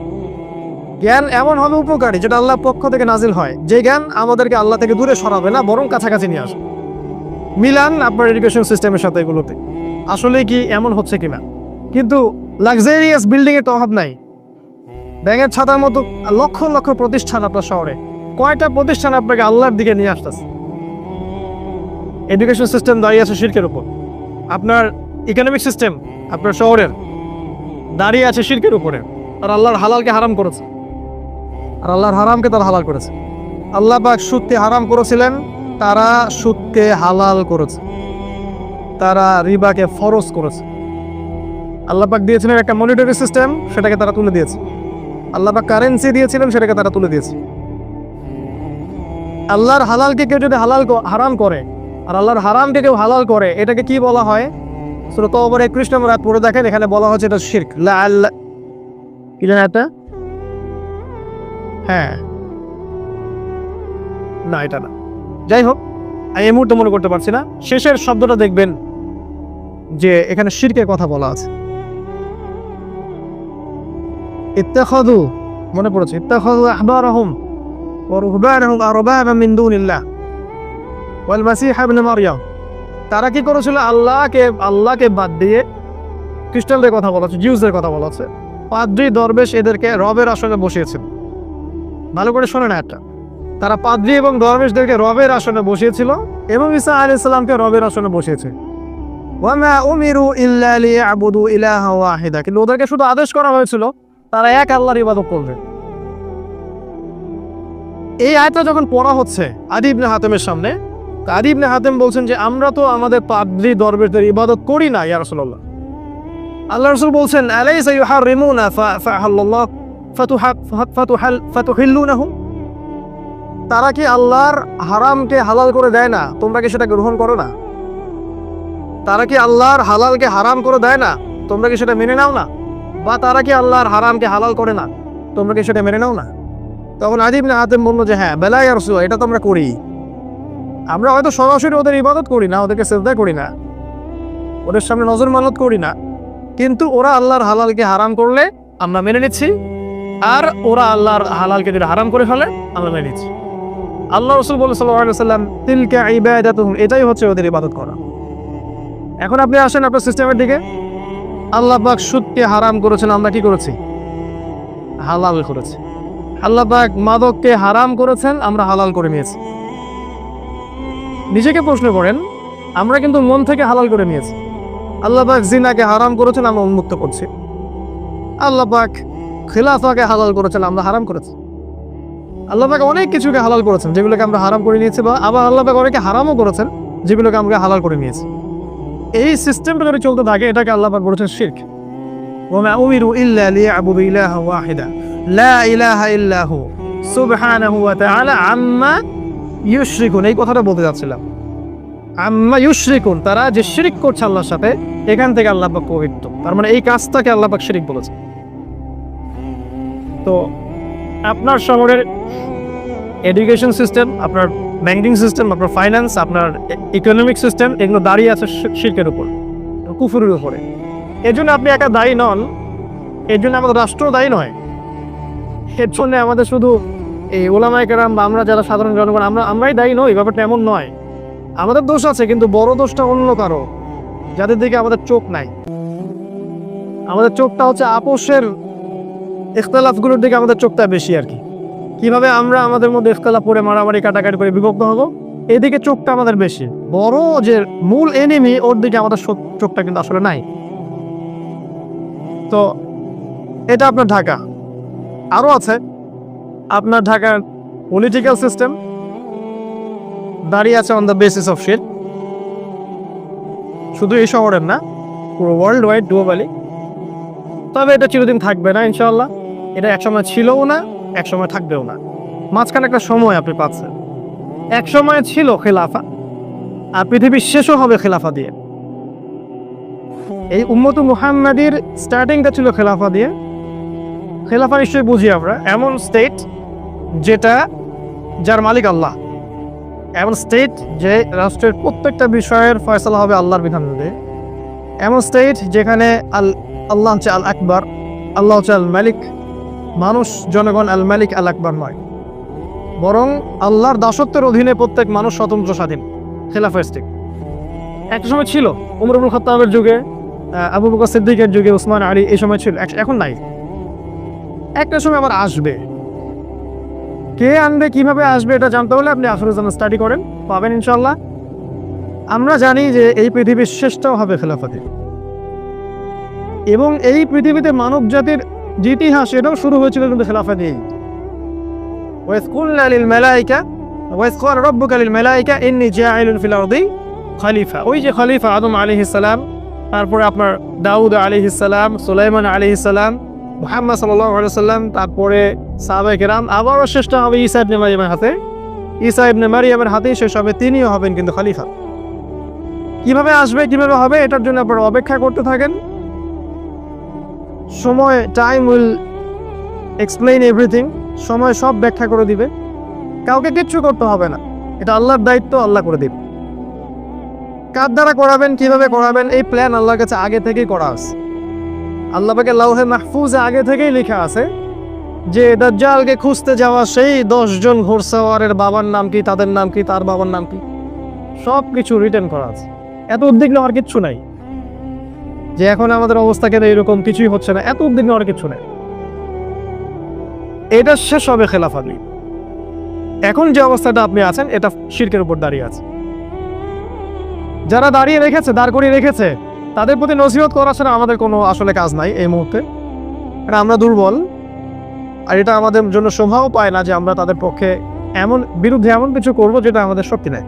Speaker 1: জ্ঞান এমন হবে উপকারী যেটা আল্লাহর পক্ষ থেকে নাজিল হয়, যে জ্ঞান আমাদেরকে আল্লাহ থেকে দূরে সরাবে না, বরং কাছাকাছি নিয়ে আসবে। মিলান আপনার এডুকেশন সিস্টেমের সাথে এগুলোতে আসলে কি এমন হচ্ছে কিনা। কিন্তু লাক্সারিয়াস বিল্ডিং এর তো অভাব নাই। ব্যাঙের ছাতার মতো লক্ষ লক্ষ প্রতিষ্ঠান আপনার শহরে, কয়টা প্রতিষ্ঠান আপনাকে আল্লাহর দিকে নিয়ে আসতেছে? এডুকেশন সিস্টেম দাঁড়িয়ে আছে শিরকের উপর। আপনার ইকোনমিক সিস্টেম আপনার শহরের দাঁড়িয়ে আছে শিরকের উপরে। আর আল্লাহর হালালকে হারাম করেছে, আর আল্লাহর হারামকে তারা হালাল করেছে। আল্লাহ পাক সুদকে হারাম করেছিলেন, তারা সুদকে হালাল করেছে। তারা রিবাকে ফরজ করেছে। আল্লাহ পাক দিয়েছিলেন একটা মনিটারি সিস্টেম, সেটাকে তারা তুলে দিয়েছে। আল্লাহ পাক কারেন্সি দিয়েছিলেন, সেটাকে তারা তুলে দিয়েছে। আল্লাহর হালালকে কেউ যদি হারাম করে আর আল্লাহর হারামকে কেউ হালাল করে, এটাকে কি বলা হয়? সূরা তওবার 21 নম্বর আয়াত পড়ে দেখেন, এখানে বলা হচ্ছে এটা শিরক। কি জানেন এটা? হ্যাঁ, না এটা না। যাই হোক, আমি এই মুহূর্তে মনে করতে পারছি না। শেষের শব্দটা দেখবেন যে এখানে শিরকের কথা বলা আছে। ইত্তাখাযু, মনে পড়েছে, ইত্তাখাযু আহবারহুম ওয়া রুহবানহুম আরবাবাম মিন দুনিল্লাহ ওয়াল মাসীহ ইবনে মারইয়াম। তারা কি করেছিল? আল্লাহকে বাদ দিয়ে খ্রিস্টানদের কথা বলা হচ্ছে, জিউসদের কথা বলা হচ্ছে। পাদ্রী দরবেশ এদেরকে রবের আসনে বসিয়েছিল। ভালো করে শোনে না একটা, তারা পাদ্রী এবং দরবেশদেরকে রবের আসনে বসিয়েছিল এবং ঈসা আলাইহিস সালামকে রবের আসনে বসিয়েছে। ওয়া মা উমিরু ইল্লা লিয়াবুদু ইলাহা ওয়াহিদা, কিন্তু ওদেরকে শুধু আদেশ করা হয়েছিল তারা এক আল্লাহর ইবাদত করবে। এই আয়াতটা যখন পড়া হচ্ছে আদী ইবনে হাতেমের সামনে, আদি ইবনে হাতেম বলছেন যে আমরা তো আমাদের পাদ্রী দরবেশদের ইবাদত করি না ইয়া রাসূলুল্লাহ। আল্লাহ রাসূল বলছেন আলাইসা ইউহাররিমুনা ফাআহাল্লাহ ফাতুহিল্লুনাহু, তারা কি আল্লাহর হারামকে হালাল করে দেয় না, তোমরা কি সেটা গ্রহণ করো না? তারা কি আল্লাহর হালালকে হারাম করে দেয় না, তোমরা কি সেটা মেনে নাও না? বা তারা কি আল্লাহর হারামকে হালাল করে না, তোমরা কি সেটা মেনে নাও না? তখন আদি ইবনে হাতেম বলল যে হ্যাঁ বেলা ইয়া রাসূলুল্লাহ, এটা তো আমরা করি। আমরা হয়তো সরাসরি ওদের ইবাদত করি না, ওদেরকে সিজদা করি না, ওদের সামনে নজর মানত করি না, কিন্তু ওরা আল্লাহর হালালকে হারাম করলে আমরা মেনে নিচ্ছি, আর ওরা আল্লাহর হালালকে যদি হারাম করে ফেলে আমরা মেনে নিচ্ছি। আল্লাহ রাসূল বলেন সাল্লাল্লাহু আলাইহি ওয়াসাল্লাম তিলকা ইবাদাতুহুম, এটাই হচ্ছে ওদের ইবাদত করা। এখন আপনি আসেন আপনার সিস্টেমের দিকে। আল্লাহ পাক সুদকে হারাম করেছেন, আমরা কি করেছি? হালাল করেছি। আল্লাহ পাক মাদককে হারাম করেছেন, আমরা হালাল করে নিয়েছি। নিজেকে প্রশ্ন করেন, আমরা কিন্তু মন থেকে হালাল করে নিয়েছি। আল্লাহ পাক জিনাকে হারাম করেছেন, আমরা উন্মুক্ত করছি। আল্লাহ পাক খিলাফাকে হালাল করেছেন, আমরা হারাম করেছি। আল্লাহ পাক অনেক কিছুকে হালাল করেছেন যেগুলোকে আমরা হারাম করে নিয়েছি, বা আবার আল্লাহ পাক অনেকে হারামও করেছেন যেগুলোকে আমরা হালাল করে নিয়েছি। এই সিস্টেমটা যদি চলতে থাকে এটাকে আল্লাহ পাক বলেছেন শিরক। ওয়া মা উমিরু ইল্লা লিয়াবুদু ইলাহা ওয়াহিদা লা ইলাহা ইল্লা হু সুবহানাহু ওয়া তাআলা আম্মা ইউশরিকুন। এই কথাটা বলতে যাচ্ছিলাম, আম্মা ইউশরিকুন, তারা যে শিরক করছে আল্লাহর সাথে, এখান থেকে আল্লাহ পাক পবিত্র। তার মানে এই কাজটাকে আল্লাহ পাক শিরক বলেছে। তো আপনার শহরের এডুকেশন সিস্টেম, আপনার ব্যাংকিং সিস্টেম, আপনার ফাইন্যান্স, আপনার ইকোনমিক সিস্টেম, এগুলো দাঁড়িয়ে আছে শিরকের উপর, কুফরের উপরে। এর জন্য আপনি একা দায়ী নন, এর জন্য আমাদের রাষ্ট্র দায়ী নয়, এর জন্য আমাদের শুধু এই ওলামায়ে কেরাম বা আমরা যারা সাধারণ জনগণ আমরাই দায়ী নই, ব্যাপারটা এমন নয়। আমাদের দোষ আছে, কিন্তু বড় দোষটা অন্য কারো, যাদের দিকে আমাদের চোখ নাই। আমাদের চোখটা হচ্ছে আপোষের ইখতিলাফগুলোর দিকে আমাদের চোখটা বেশি আর কি। কিভাবে আমরা আমাদের মধ্যে ইখতিলাফ করে মারামারি কাটাকাটি করে বিভক্ত হব, এদিকে চোখটা আমাদের বেশি। বড় যে মূল এনিমি, ওর দিকে আমাদের চোখটা কিন্তু আসলে নাই। তো এটা আপনার ঢাকা। আরও আছে আপনার ঢাকার পলিটিক্যাল সিস্টেম, দাঁড়িয়ে আছে অন দ্য বেসিস অফ শিরক। শুধু এই শহরের না, পুরো ওয়ার্ল্ড ওয়াইড গ্লোবালি। তবে এটা চিরদিন থাকবে না ইনশাআল্লাহ। এটা একসময় ছিলও না, একসময় থাকবেও না। মাঝখানে একটা সময় আপনি পাচ্ছেন। এক সময় ছিল খেলাফা, আর পৃথিবীর শেষও হবে খেলাফা দিয়ে। এই উম্মত মুহাম্মাদির স্টার্টিংটা ছিল খেলাফা দিয়ে। খেলাফা নিশ্চয়ই বুঝি আমরা, এমন স্টেট যেটা যার মালিক আল্লাহ, এমন স্টেট যে রাষ্ট্রের প্রত্যেকটা বিষয়ের ফয়সালা হবে আল্লাহর বিধান অনুযায়ী, এমন স্টেট যেখানে আল্লাহ হচ্ছে আল আকবর, আল্লাহ হচ্ছে আল মালিক, মানুষ জনগণ আল মালিক আল আকবর নয়, বরং আল্লাহর দাসত্বের অধীনে প্রত্যেক মানুষ স্বতন্ত্র স্বাধীন। খেলাফা স্টেট একটা সময় ছিল, উমর ইবনে খাত্তাবের যুগে, আবু বকর সিদ্দিকের যুগে, উসমান আলী, এই সময় ছিল, এখন নাই। একটা সময় আবার আসবে। কে আনবে, কিভাবে আসবে, এটা জানতে হলে আপনি আখেরুজ্জামান স্টাডি করেন, পাবেন ইনশাল্লাহ। আমরা জানি যে এই পৃথিবীর শেষটাও হবে খেলাফতে, এবং এই পৃথিবীতে মানব জাতির যে ইতিহাস, এটাও শুরু হয়েছিল কিন্তু খেলাফা দিয়েই। ওয়াইজ কুলনা লিল মালাইকা ওয়াইজ ক্বালা রাব্বুকা লিল মালাইকা ইন্নী জাইলুন ফিল আরদি খলিফা। ওই যে খলিফা আদম আলাইহিস সালাম, তারপরে আপনার দাউদ আলাইহিস সালাম, সুলাইমান আলাইহিস সালাম, মুহাম্মদ সাল্লাল্লাহু আলাইহি ওয়াসাল্লাম, তারপরে সাহাবায়ে কেরাম, আবারও শেষটা হবে ঈসা ইবনে মারইয়ামের হাতে। ঈসা ইবনে মারইয়ামের হাতেই শেষ হবে, তিনিও হবেন কিন্তু খলিফা। কিভাবে আসবে, কিভাবে হবে, এটার জন্য আপনারা অপেক্ষা করতে থাকেন। সময়, টাইম উইল এক্সপ্লেইন এভরিথিং। সময় সব ব্যাখ্যা করে দিবে, কাউকে কিচ্ছু করতে হবে না, এটা আল্লাহর দায়িত্ব, আল্লাহ করে দিবে। কার দ্বারা করাবেন, কিভাবে করাবেন, এই প্ল্যান আল্লাহর কাছে আগে থেকেই করা আছে। আল্লাহ পাকে লাউহে মাহফুজে আগে থেকেই লেখা আছে যে দাজ্জালকে খুঁজতে যাওয়া সেই 10 জন ঘোড়সওয়ারের বাবার নাম কি, তাদের নাম কি, তার বাবার নাম কি, সব কিছু রিটেন করা আছে। এত উদ্বিগ্ন হওয়ার কিচ্ছু নাই যে এখন আমাদের অবস্থা কেন এরকম, কিছুই হচ্ছে না, এত উদ্বিগ্ন হওয়ার কিচ্ছু নেই। এটা শেষ হবে খেলাফা নিয়ে। এখন যে অবস্থাটা আপনি আছেন, এটা শিরকের উপর দাঁড়িয়ে আছে। যারা দাঁড়িয়ে রেখেছে, দাঁড় করিয়ে রেখেছে, তাদের প্রতি নসিহত করা ছাড়া আমাদের কোনো আসলে কাজ নাই এই মুহূর্তে। এটা আমরা দুর্বল, আর এটা আমাদের জন্য শোভাও পায় না যে আমরা তাদের পক্ষে বিরুদ্ধে এমন কিছু করবো যেটা আমাদের শক্তি নেয়।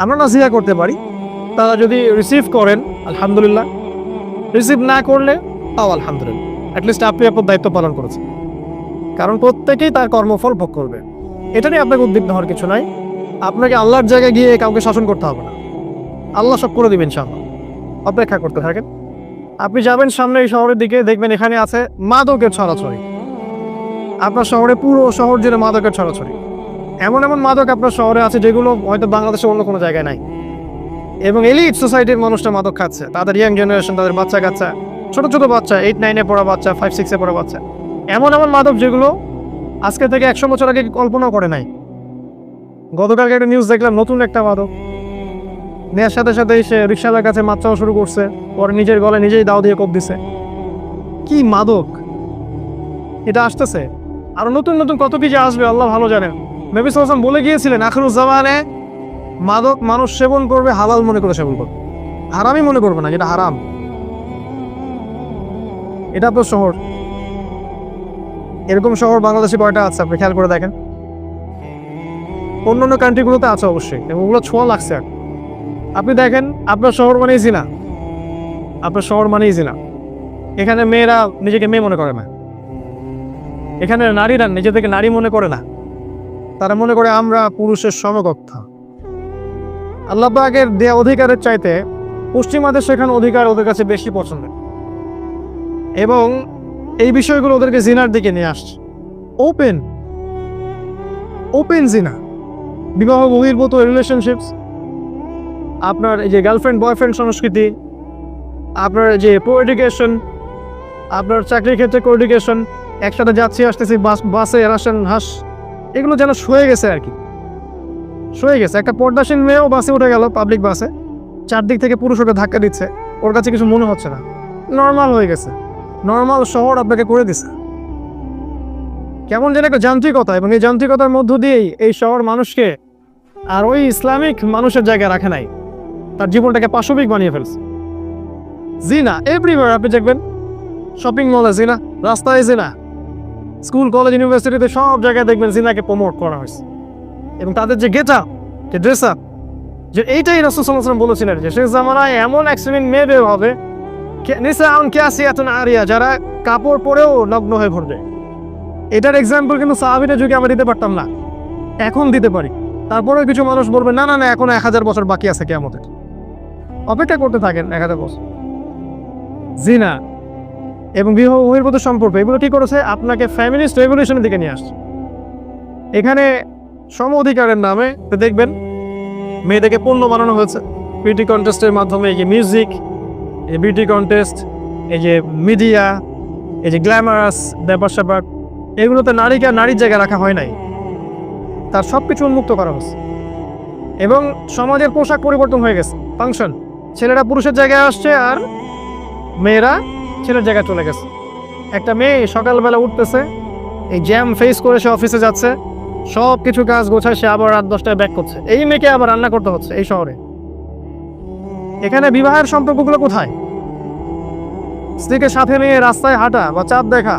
Speaker 1: আমরা নাসিহা করতে পারি, তারা যদি রিসিভ করেন আলহামদুলিল্লাহ, রিসিভ না করলে তাও আলহামদুলিল্লাহ, অ্যাটলিস্ট আপনি আপনার দায়িত্ব পালন করেছেন। কারণ প্রত্যেকেই তার কর্মফল ভোগ করবে, এটা নিয়ে আপনাকে উদ্বিগ্ন হওয়ার কিছু নাই। আপনাকে আল্লাহর জায়গায় গিয়ে কাউকে শাসন করতে হবে না, আল্লাহ সব করে দিবেন ইনশাআল্লাহ। অপেক্ষা করতে থাকেন। আপনি যাবেন সামনে এই শহরের দিকে, দেখবেন এখানে আছে মাদকের ছড়াছড়ি। আপনার শহরে পুরো শহর জুড়ে মাদকের ছড়াছড়ি। এমন এমন মাদক আপনার শহরে আছে যেগুলো হয়তো বাংলাদেশে অন্য কোনো জায়গায় নাই। এবং এলিট সোসাইটির মানুষটা মাদক খাচ্ছে, তাদের ইয়াং জেনারেশন, তাদের বাচ্চা কাচ্চা, ছোট ছোট বাচ্চা, 8-9-এ পড়া বাচ্চা, 5-6-এ পড়া বাচ্চা। এমন এমন মাদক যেগুলো আজকে থেকে 100 বছর আগে কল্পনাও করে নাই। গতকালকে একটা নিউজ দেখলাম, নতুন একটা মাদক নেওয়ার সাথে সাথে সে রিক্সাওয়ালার কাছে মাছ চাওয়া শুরু করছে, পরে নিজের গলায় নিজেই দাও দিয়ে কোপ দিছে। কি মাদক এটা আসতেছে, আরো নতুন নতুন কত কিছু আসবে আল্লাহ ভালো জানেন। নবী সাল্লাল্লাহু আলাইহি ওয়াসাল্লাম বলে গিয়েছিলেন, আখিরুজ জামানে মাদক মানুষ সেবন করবে হালাল মনে করে সেবন করবে, হারামই মনে করবে না, যেটা হারাম। এটা তো শহর, এরকম শহর বাংলাদেশে কয়টা আছে আপনি খেয়াল করে দেখেন। অন্যান্য কান্ট্রিগুলোতে আছে অবশ্যই, এবং ওগুলো ছোঁয়া লাগছে। আপনি দেখেন আপনার শহর মানেই জিনা, আপনার শহর মানেই জিনা। এখানে মেয়েরা নিজেকে মেয়ে মনে করে না, এখানে নারীরা নিজেদেরকে নারী মনে করে না, তারা মনে করে আমরা পুরুষের সমকক্ষ। আল্লাহ পাকের দেয়া অধিকারের চাইতে পশ্চিমাদের সেখানে অধিকার ওদের কাছে বেশি পছন্দের, এবং এই বিষয়গুলো ওদেরকে জিনার দিকে নিয়ে আসছে। ওপেন ওপেন জিনা, বিবাহ বহির্ভূত রিলেশনশিপস, আপনার এই যে গার্লফ্রেন্ড বয়ফ্রেন্ড সংস্কৃতি, আপনার যে কোএডুকেশন, আপনার চাকরির ক্ষেত্রে কোএডুকেশন, একসাথে যাচ্ছি আসতেছি বাসে রাশন হাস, এগুলো যেন সয়ে গেছে আর কি, সয়ে গেছে। একটা পর্দাসীন মেয়েও বাসে উঠে গেল, পাবলিক বাসে, চারদিক থেকে পুরুষ ওকে ধাক্কা দিচ্ছে, ওর কাছে কিছু মনে হচ্ছে না, নর্মাল হয়ে গেছে। নর্মাল শহর আপনাকে করে দিছে কেমন যেন একটা যান্ত্রিকতা, এবং এই যান্ত্রিকতার মধ্য দিয়েই এই শহর মানুষকে আর ওই ইসলামিক মানুষের জায়গায় রাখে নাই, তার জীবনটাকে পাশবিক বানিয়ে ফেলছে। জিনা এভরিওয়্যার, আপনি দেখবেন শপিং মলে জিনা, রাস্তায় জিনা, স্কুল কলেজ ইউনিভার্সিটিতে সব জায়গায় দেখবেন জিনাকে প্রমোট করা হয়েছে। এবং তাদের যে গেট আপ, যে ড্রেস আপ, যে এইটাই রাসূল সাল্লাল্লাহু আলাইহি ওয়াসাল্লাম বলেছিলেন যে শেষ জামানায় এমন এক শ্রেণীর মেয়ে বের হবে, নিসাউন কাসিয়াতুন আরিয়া, যারা কাপড় পরেও নগ্ন হয়ে ঘুরবে। এটার এক্সাম্পল কিন্তু সাহাবীদের যুগে আমরা দিতে পারতাম না, এখন দিতে পারি। তারপরেও কিছু মানুষ বলবে না না না, এখন 1000 বছর বাকি আছে কিয়ামতের, অপেক্ষা করতে থাকেন 1000 বছর। জিনা এবং বিবাহ বহির্ভূত সম্পর্ক, এগুলো কি করেছে? আপনাকে ফ্যামিলিস্ট রেভলিউশনের দিকে নিয়ে আসছে। এখানে সম অধিকারের নামে দেখবেন মেয়েদেরকে পণ্য বানানো হয়েছে বিউটি কন্টেস্টের মাধ্যমে। এই যে মিউজিক, এই বিউটি কন্টেস্ট, এই যে মিডিয়া, এই যে গ্ল্যামারাস ব্যাপার স্যাপার, এগুলোতে নারীকে নারীর জায়গায় রাখা হয় নাই, তার সব কিছু উন্মুক্ত করা হয়েছে। এবং সমাজের পোশাক পরিবর্তন হয়ে গেছে, ফাংশন, ছেলেরা পুরুষের জায়গায় আসছে আর মেয়েরা ছেলের জায়গায় চলে গেছে। একটা মেয়ে সকালবেলা উঠতেছে, এই জ্যাম ফেস করে সে অফিসে যাচ্ছে, সব কিছু কাজ গোছায়, সে আবার রাত 10টায় ব্যাক করছে। এই মেয়েকে আবার রান্না করতে হচ্ছে এই শহরে। এখানে বিবাহের সম্পর্কগুলো কোথায়? স্ত্রীকে সাথে নিয়ে রাস্তায় হাঁটা বা চাঁদ দেখা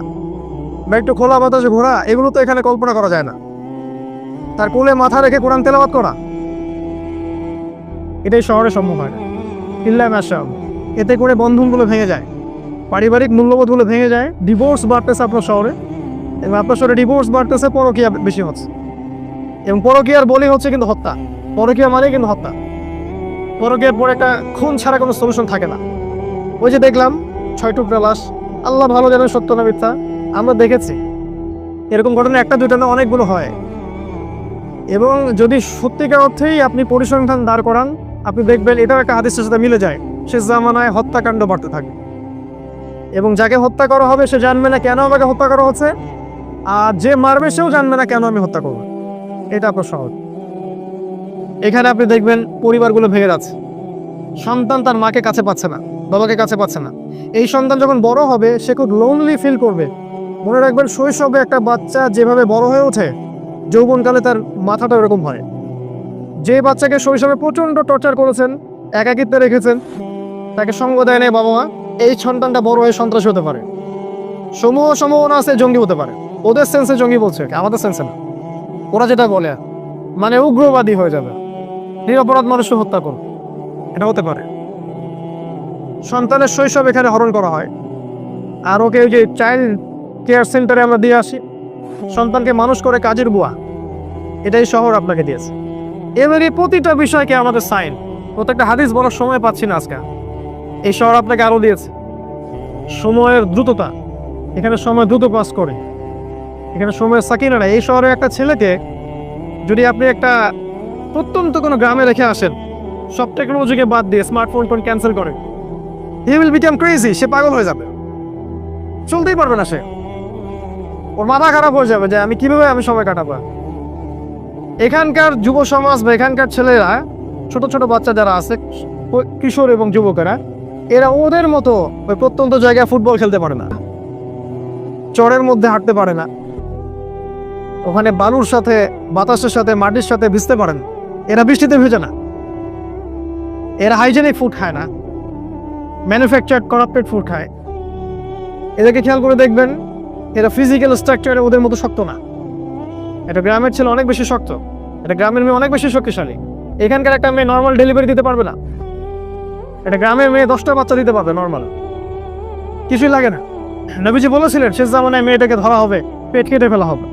Speaker 1: বা একটু খোলা বাতাসে ঘোরা, এগুলো তো এখানে কল্পনা করা যায় না। তার কোলে মাথা রেখে কোরআন তেলাওয়াত করা, এটাই শহরে সম্ভব হয় না। ইল্লা মাশাআল্লাহ। এতে করে বন্ধনগুলো ভেঙে যায়, পারিবারিক মূল্যবোধগুলো ভেঙে যায়। ডিভোর্স বাড়তেছে আপনার শহরে, এবং আপনার শহরে ডিভোর্স বাড়তেছে, পরকীয়া বেশি হচ্ছে। এবং পরকীয়ার বলি হচ্ছে কিন্তু হত্যা, পরকীয়া মানে কিন্তু হত্যা। পরকীয়ার পরে একটা খুন ছাড়া কোনো সলিউশন থাকে না। ওই যে দেখলাম 6 টুকরা লাশ, আল্লাহ ভালো জানেন সত্য না মিথ্যা, আমরা দেখেছি। এরকম ঘটনা একটা দুইটা না, অনেকগুলো হয়। এবং যদি সত্যিকার অর্থেই আপনি পরিসংখ্যান দাঁড় করান, আপনি দেখবেন এটাও একটা হাদিসের সাথে মিলে যায়। শেষ জামানায় হত্যাকাণ্ড বাড়তে থাকে, এবং যাকে হত্যা করা হবে সে জানবে না কেন আমাকে হত্যা করা হচ্ছে, আর যে মারবে সেও জানবে না কেন আমি হত্যা করবো। এটা আপনার শহর। এখানে আপনি দেখবেন পরিবারগুলো ভেঙে যাচ্ছে, সন্তান তার মাকে কাছে পাচ্ছে না, বাবাকে কাছে পাচ্ছে না। এই সন্তান যখন বড় হবে সে খুব লোনলি ফিল করবে। মনে রাখবেন, শৈশবে একটা বাচ্চা যেভাবে বড় হয়ে ওঠে, যৌবনকালে তার মাথাটা এরকম হয়। যে বাচ্চাকে শৈশবে প্রচণ্ড টর্চার করেছেন, একাকিত্বে রেখেছেন, তাকে সঙ্গ দেয় না বাবা মা, এই সন্তানটা বড় হয়ে সন্ত্রাসী হতে পারে। সম্ভাবনা আছে জঙ্গি হতে পারে। ওদের সেন্সে জঙ্গি বলছে, আমাদের সেন্সে না। ওরা যেটা বলে মানে উগ্রবাদী হয়ে যাবে। নিরপরাধ মানুষকে হত্যা করুন, এটা হতে পারে। সন্তানের শৈশব এখানে হরণ করা হয়, আর ওকে ওই যে চাইল্ড কেয়ার সেন্টারে আমরা দিয়ে আসি, সন্তানকে মানুষ করে কাজের বুয়া, এটাই শহর আপনাকে দিয়েছে। এবার এই প্রতিটা বিষয়কে আমাদের সাইন, প্রত্যেকটা হাদিস বলার সময় পাচ্ছি না আজকে। এই শহর আপনাকে আরো দিয়েছে সময়ের দ্রুততা, এখানে সময় দ্রুত পাস করে, এখানে সময়ের সাকিনা নাই। এই শহরে একটা ছেলেকে যদি আপনি একটা প্রত্যন্ত কোনো গ্রামে রেখে আসেন, সব টেকনোলজিকে বাদ দিয়ে স্মার্টফোন ক্যান্সেল করে, হি উইল বিকাম ক্রেজি, সে পাগল হয়ে যাবে, চলতেই পারবে না সে, ওর মাথা খারাপ হয়ে যাবে যে আমি কিভাবে সময় কাটাবো। এখানকার যুব সমাজ বা এখানকার ছেলেরা, ছোট ছোট বাচ্চা যারা আছে, কিশোর এবং যুবকেরা, এরা ওদের মতো ওই প্রত্যন্ত জায়গায় ফুটবল খেলতে পারে না, চরের মধ্যে হাঁটতে পারে না, ওখানে বালুর সাথে বাতাসের সাথে মাটির সাথে ভিজতে পারে না, এরা বৃষ্টিতে ভেজে না, এরা হাইজেনিক ফুড খায় না, ম্যানুফ্যাকচার্ড করাপ্টেড ফুড খায়। এদেরকে খেয়াল করে দেখবেন, এরা ফিজিক্যাল স্ট্রাকচারে ওদের মতো শক্ত না। এটা গ্রামের ছেলে অনেক বেশি শক্ত, এটা গ্রামের মেয়ে অনেক বেশি শক্তিশালী। এখানকার একটা মেয়ে নর্মাল ডেলিভারি দিতে পারবে না, এটা গ্রামের মেয়ে 10টা বাচ্চা দিতে পারবে নর্মাল, কিছুই লাগে না। নবীজি বলেছিলেন শেষ জামানায় মেয়েটাকে ধরা হবে, পেট কেটে ফেলা হবে।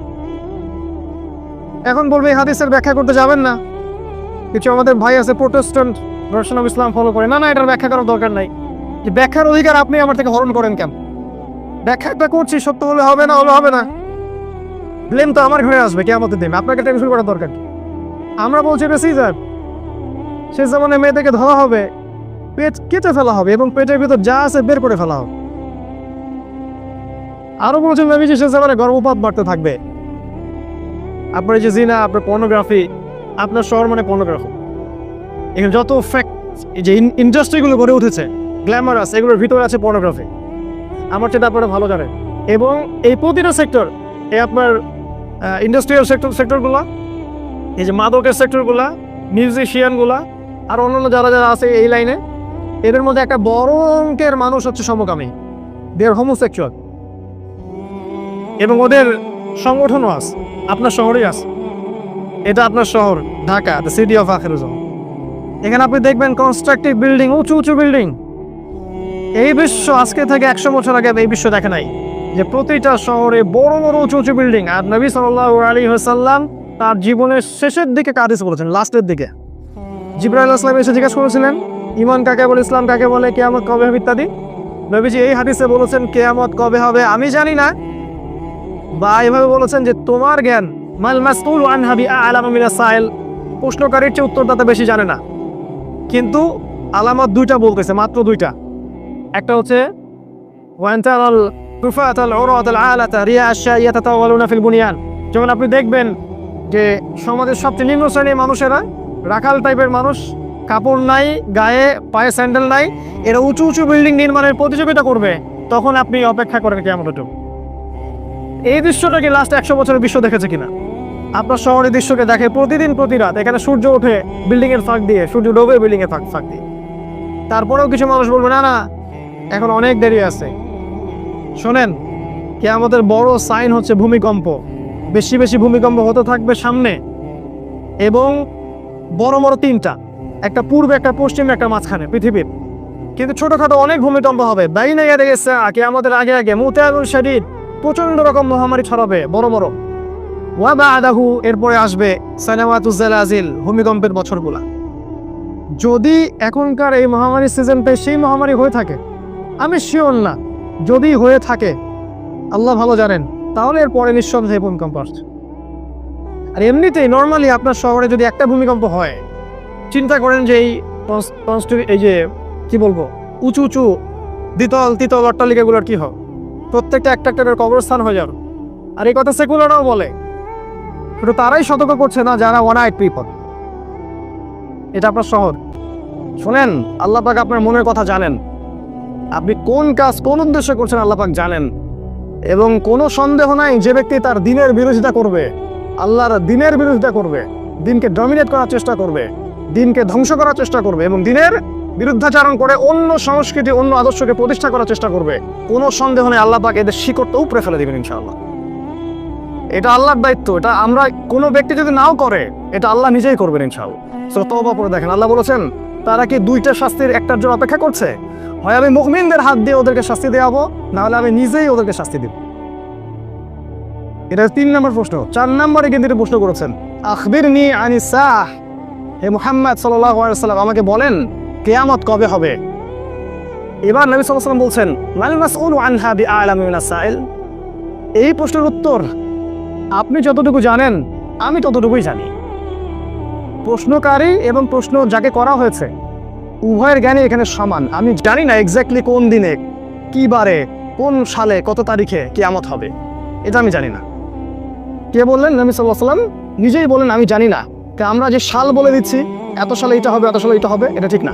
Speaker 1: এখন বলবে এই হাদিসের ব্যাখ্যা করতে যাবেন না, কিছু আমাদের ভাই আছে Protestant version of Islam follow করে, না না এটার ব্যাখ্যা করার দরকার নাই, যে ব্যাখ্যার অধিকার আপনি আমার থেকে হরণ করেন কেন? ব্যাখ্যাটা করছি, সত্য হলে হবে না, হলে হবে না, ব্লেম তো আমার ঘরে আসবে কিয়ামতের দিন, আপনাকে টেনশন করার দরকার কি? আমরা বলছি এটা সিজার, শেষ জামানায় মেয়েদেরকে ধরা হবে, পেট কেটে ফেলা হবে এবং পেটের ভিতর যা আছে বের করে ফেলা হবে। আরো বলছেন নবীজি শেষ জামানায় গর্ভপাত বাড়তে থাকবে। আপনার যে জিনা, আপনার পর্নোগ্রাফি, আপনার শহর মানে পর্নোগ্রাফি, এখানে যত ফ্যাক্ট এই যে ইন্ডাস্ট্রিগুলো গড়ে উঠেছে গ্ল্যামারাস, এগুলোর ভিতরে আছে পর্নোগ্রাফি, আমার সেটা আপনারা ভালো জানেন। এবং এই প্রতিটা সেক্টর, এই আপনার ইন্ডাস্ট্রিয়াল সেক্টরগুলো, এই যে মাদকের সেক্টরগুলা, মিউজিশিয়ানগুলা, আর অন্যান্য যারা যারা আছে এই লাইনে, এদের মধ্যে একটা বড় অঙ্কের মানুষ হচ্ছে সমকামী, দে আর হোমোসেক্সুয়াল, এবং ওদের সংগঠনও আছে, আপনার শহরেই আছে। এটা আপনার শহর Dhaka, the city of Akhiruzzaman. এখানে আপনি দেখবেন কনস্ট্রাকটিভ বিল্ডিং, উঁচু উঁচু বিল্ডিং। এই বিশ্ব আজকে থেকে 100 বছর আগে এই বিশ্ব দেখে নাই যে প্রতিটা শহরে বড় বড় উঁচু উঁচু বিল্ডিং। আর নবী সাল্লাল্লাহু আলাইহি ওয়াসাল্লাম তার জীবনের শেষের দিকে কাদিস বলেছেন, লাস্টের দিকে জিবরাইল আলাইহিস সালাম এসে জিজ্ঞাসা করেছিলেন ঈমান কাকে বলে, ইসলাম কাকে বলে, কিয়ামত কবে হবে ইত্যাদি। নবীজি এই হাদিসে বলেছেন কিয়ামত কবে হবে আমি জানি না, বা এভাবে বলেছেন যে তোমার জ্ঞান মাল মাসউলু আনহা বিআলামু মিনাস সাইল, প্রশ্নকারীর চেয়ে উত্তরদাতা বেশি জানে না। কিন্তু আলামত দুইটা বলতেছে, মাত্র দুইটা। একটা হচ্ছে ওয়ান্তারাল কুফাতাল উরাতাল আলাতা রিয়া আশশাইয়া তাতাওয়ালুনা ফিল বুনিয়ান, যেমন আপনি দেখবেন যে সমাজের সবচেয়ে নিম্ন শ্রেণীর মানুষেরা, রাখাল টাইপের মানুষ, কাপড় নাই গায়ে, পায়ে স্যান্ডেল নাই, এরা উঁচু উঁচু বিল্ডিং নির্মাণের প্রতিযোগিতা করবে, তখন আপনি অপেক্ষা করেন কিয়ামতের। এই দৃশ্যটা কি লাস্ট 100 বছরের বিশ্ব দেখেছে কিনা? আপনার শহরের দৃশ্যকে দেখে প্রতিদিন প্রতি রাত, এখানে সূর্য ওঠে বিল্ডিং এর ফাঁক দিয়ে, সূর্য ডোবে বিল্ডিং এর ফাঁক দিয়ে। তারপরেও কিছু মানুষ বলবে না না এখন অনেক দেরি আছে। শোনেন, কিয়ামতের বড় সাইন হচ্ছে ভূমিকম্প, বেশি বেশি ভূমিকম্প হতে থাকবে সামনে, এবং বড় বড় তিনটা, একটা পূর্বে, একটা পশ্চিমে, একটা মাঝখানে পৃথিবীর। কিন্তু ছোটখাটো অনেক ভূমিকম্প হবে। বাইনা ইয়াদে গেছে কিয়ামতের আগে আগে মুতায়াবুল শাদীদ, প্রচন্ড রকম মহামারী ছড়াবে বড় বড়। ওয়া বাদাহু, এরপরে আসবে সানাওয়াতুজ জালাজিল, ভূমিকম্পের বছরগুলা। যদি এখনকার এই মহামারীর সিজনটাই সেই মহামারী হয়ে থাকে, আমি শিওর না, যদি হয়ে থাকে আল্লাহ ভালো জানেন, তাহলে এরপরে নিঃসন্দেহে ভূমিকম্প আসছে। আর এমনিতেই নর্মালি আপনার শহরে যদি একটা ভূমিকম্প হয়, চিন্তা করেন যে এই যে কি বলবো, উঁচু উঁচু দ্বিতল অট্টালিকাগুলোর কি হয়, প্রত্যেকটা একটা একটা কবরস্থান হয়ে যাবে। আর এই কথা সেকুলাররাও বলে, শুধু তারাই সতর্ক করছে না যারা ওয়ান আইড পিপল। এটা আপনার শহর। শোনেন, আল্লাহ পাক আপনার মনের কথা জানেন, আপনি কোন কাজ কোন উদ্দেশ্যে করছেন আল্লাহ পাক জানেন। এবং কোনো সন্দেহ নাই, যে ব্যক্তি তার দিনের বিরোধিতা করবে, আল্লাহর দিনের বিরোধিতা করবে, দিনকে ডমিনেট করার চেষ্টা করবে, দিনকে ধ্বংস করার চেষ্টা করবে, এবং দিনের বিরুদ্ধাচারণ করে অন্য সংস্কৃতি, অন্য আদর্শকে প্রতিষ্ঠা করার চেষ্টা করবে, কোনো সন্দেহ নেই আল্লাহ পাক এদের শিকড়টা উপরে ফেলে দিবেন ইনশাআল্লাহ।
Speaker 2: এটা আল্লাহর দায়িত্ব, এটা আমরা কোনো ব্যক্তি যদি নাও করে এটা আল্লাহ নিজেই করবেন ইনশাআল্লাহ। সূরা তওবা পড়ে দেখেন, আল্লাহ বলেছেন তারা কি দুইটা শাস্তির একটার জন্য অপেক্ষা করছে? হয় আমি মুমিনদের হাত দিয়ে ওদেরকে শাস্তি দেওয়াবো, না হলে আমি নিজেই ওদেরকে শাস্তি দেব। এটা 3 নম্বর প্রশ্ন। 4 নম্বরে কিন্তু প্রশ্ন করেছেন, আখবিরনি আনিস সাহ, হে মুহাম্মদ সাল্লাল্লাহু আলাইহি ওয়াসাল্লাম আমাকে বলেন কিয়ামত কবে হবে। এবার নবী সাল্লাল্লাহু আলাইহি ওয়াসাল্লাম বলছেন, মাল মাসউলু আনহা বিআলামি মিনাস সাইল, এই প্রশ্নের উত্তর আপনি যতটুকু জানেন আমি ততটুকুই জানি। প্রশ্নকারী এবং প্রশ্ন যাকে করা হয়েছে উভয়ের জ্ঞানী এখানে সমান। আমি জানি না এক্স্যাক্টলি কোন দিনে, কি বারে, কোন সালে, কত তারিখে কিয়ামত হবে, এটা আমি জানি না। কে বললেন? নবী সাল্লাল্লাহু আলাইহি ওয়াসাল্লাম নিজেই বলেন আমি জানি না। আমরা যে সাল বলে দিচ্ছি, এত সালে এটা হবে, এত সালে এটা হবে, এটা ঠিক না,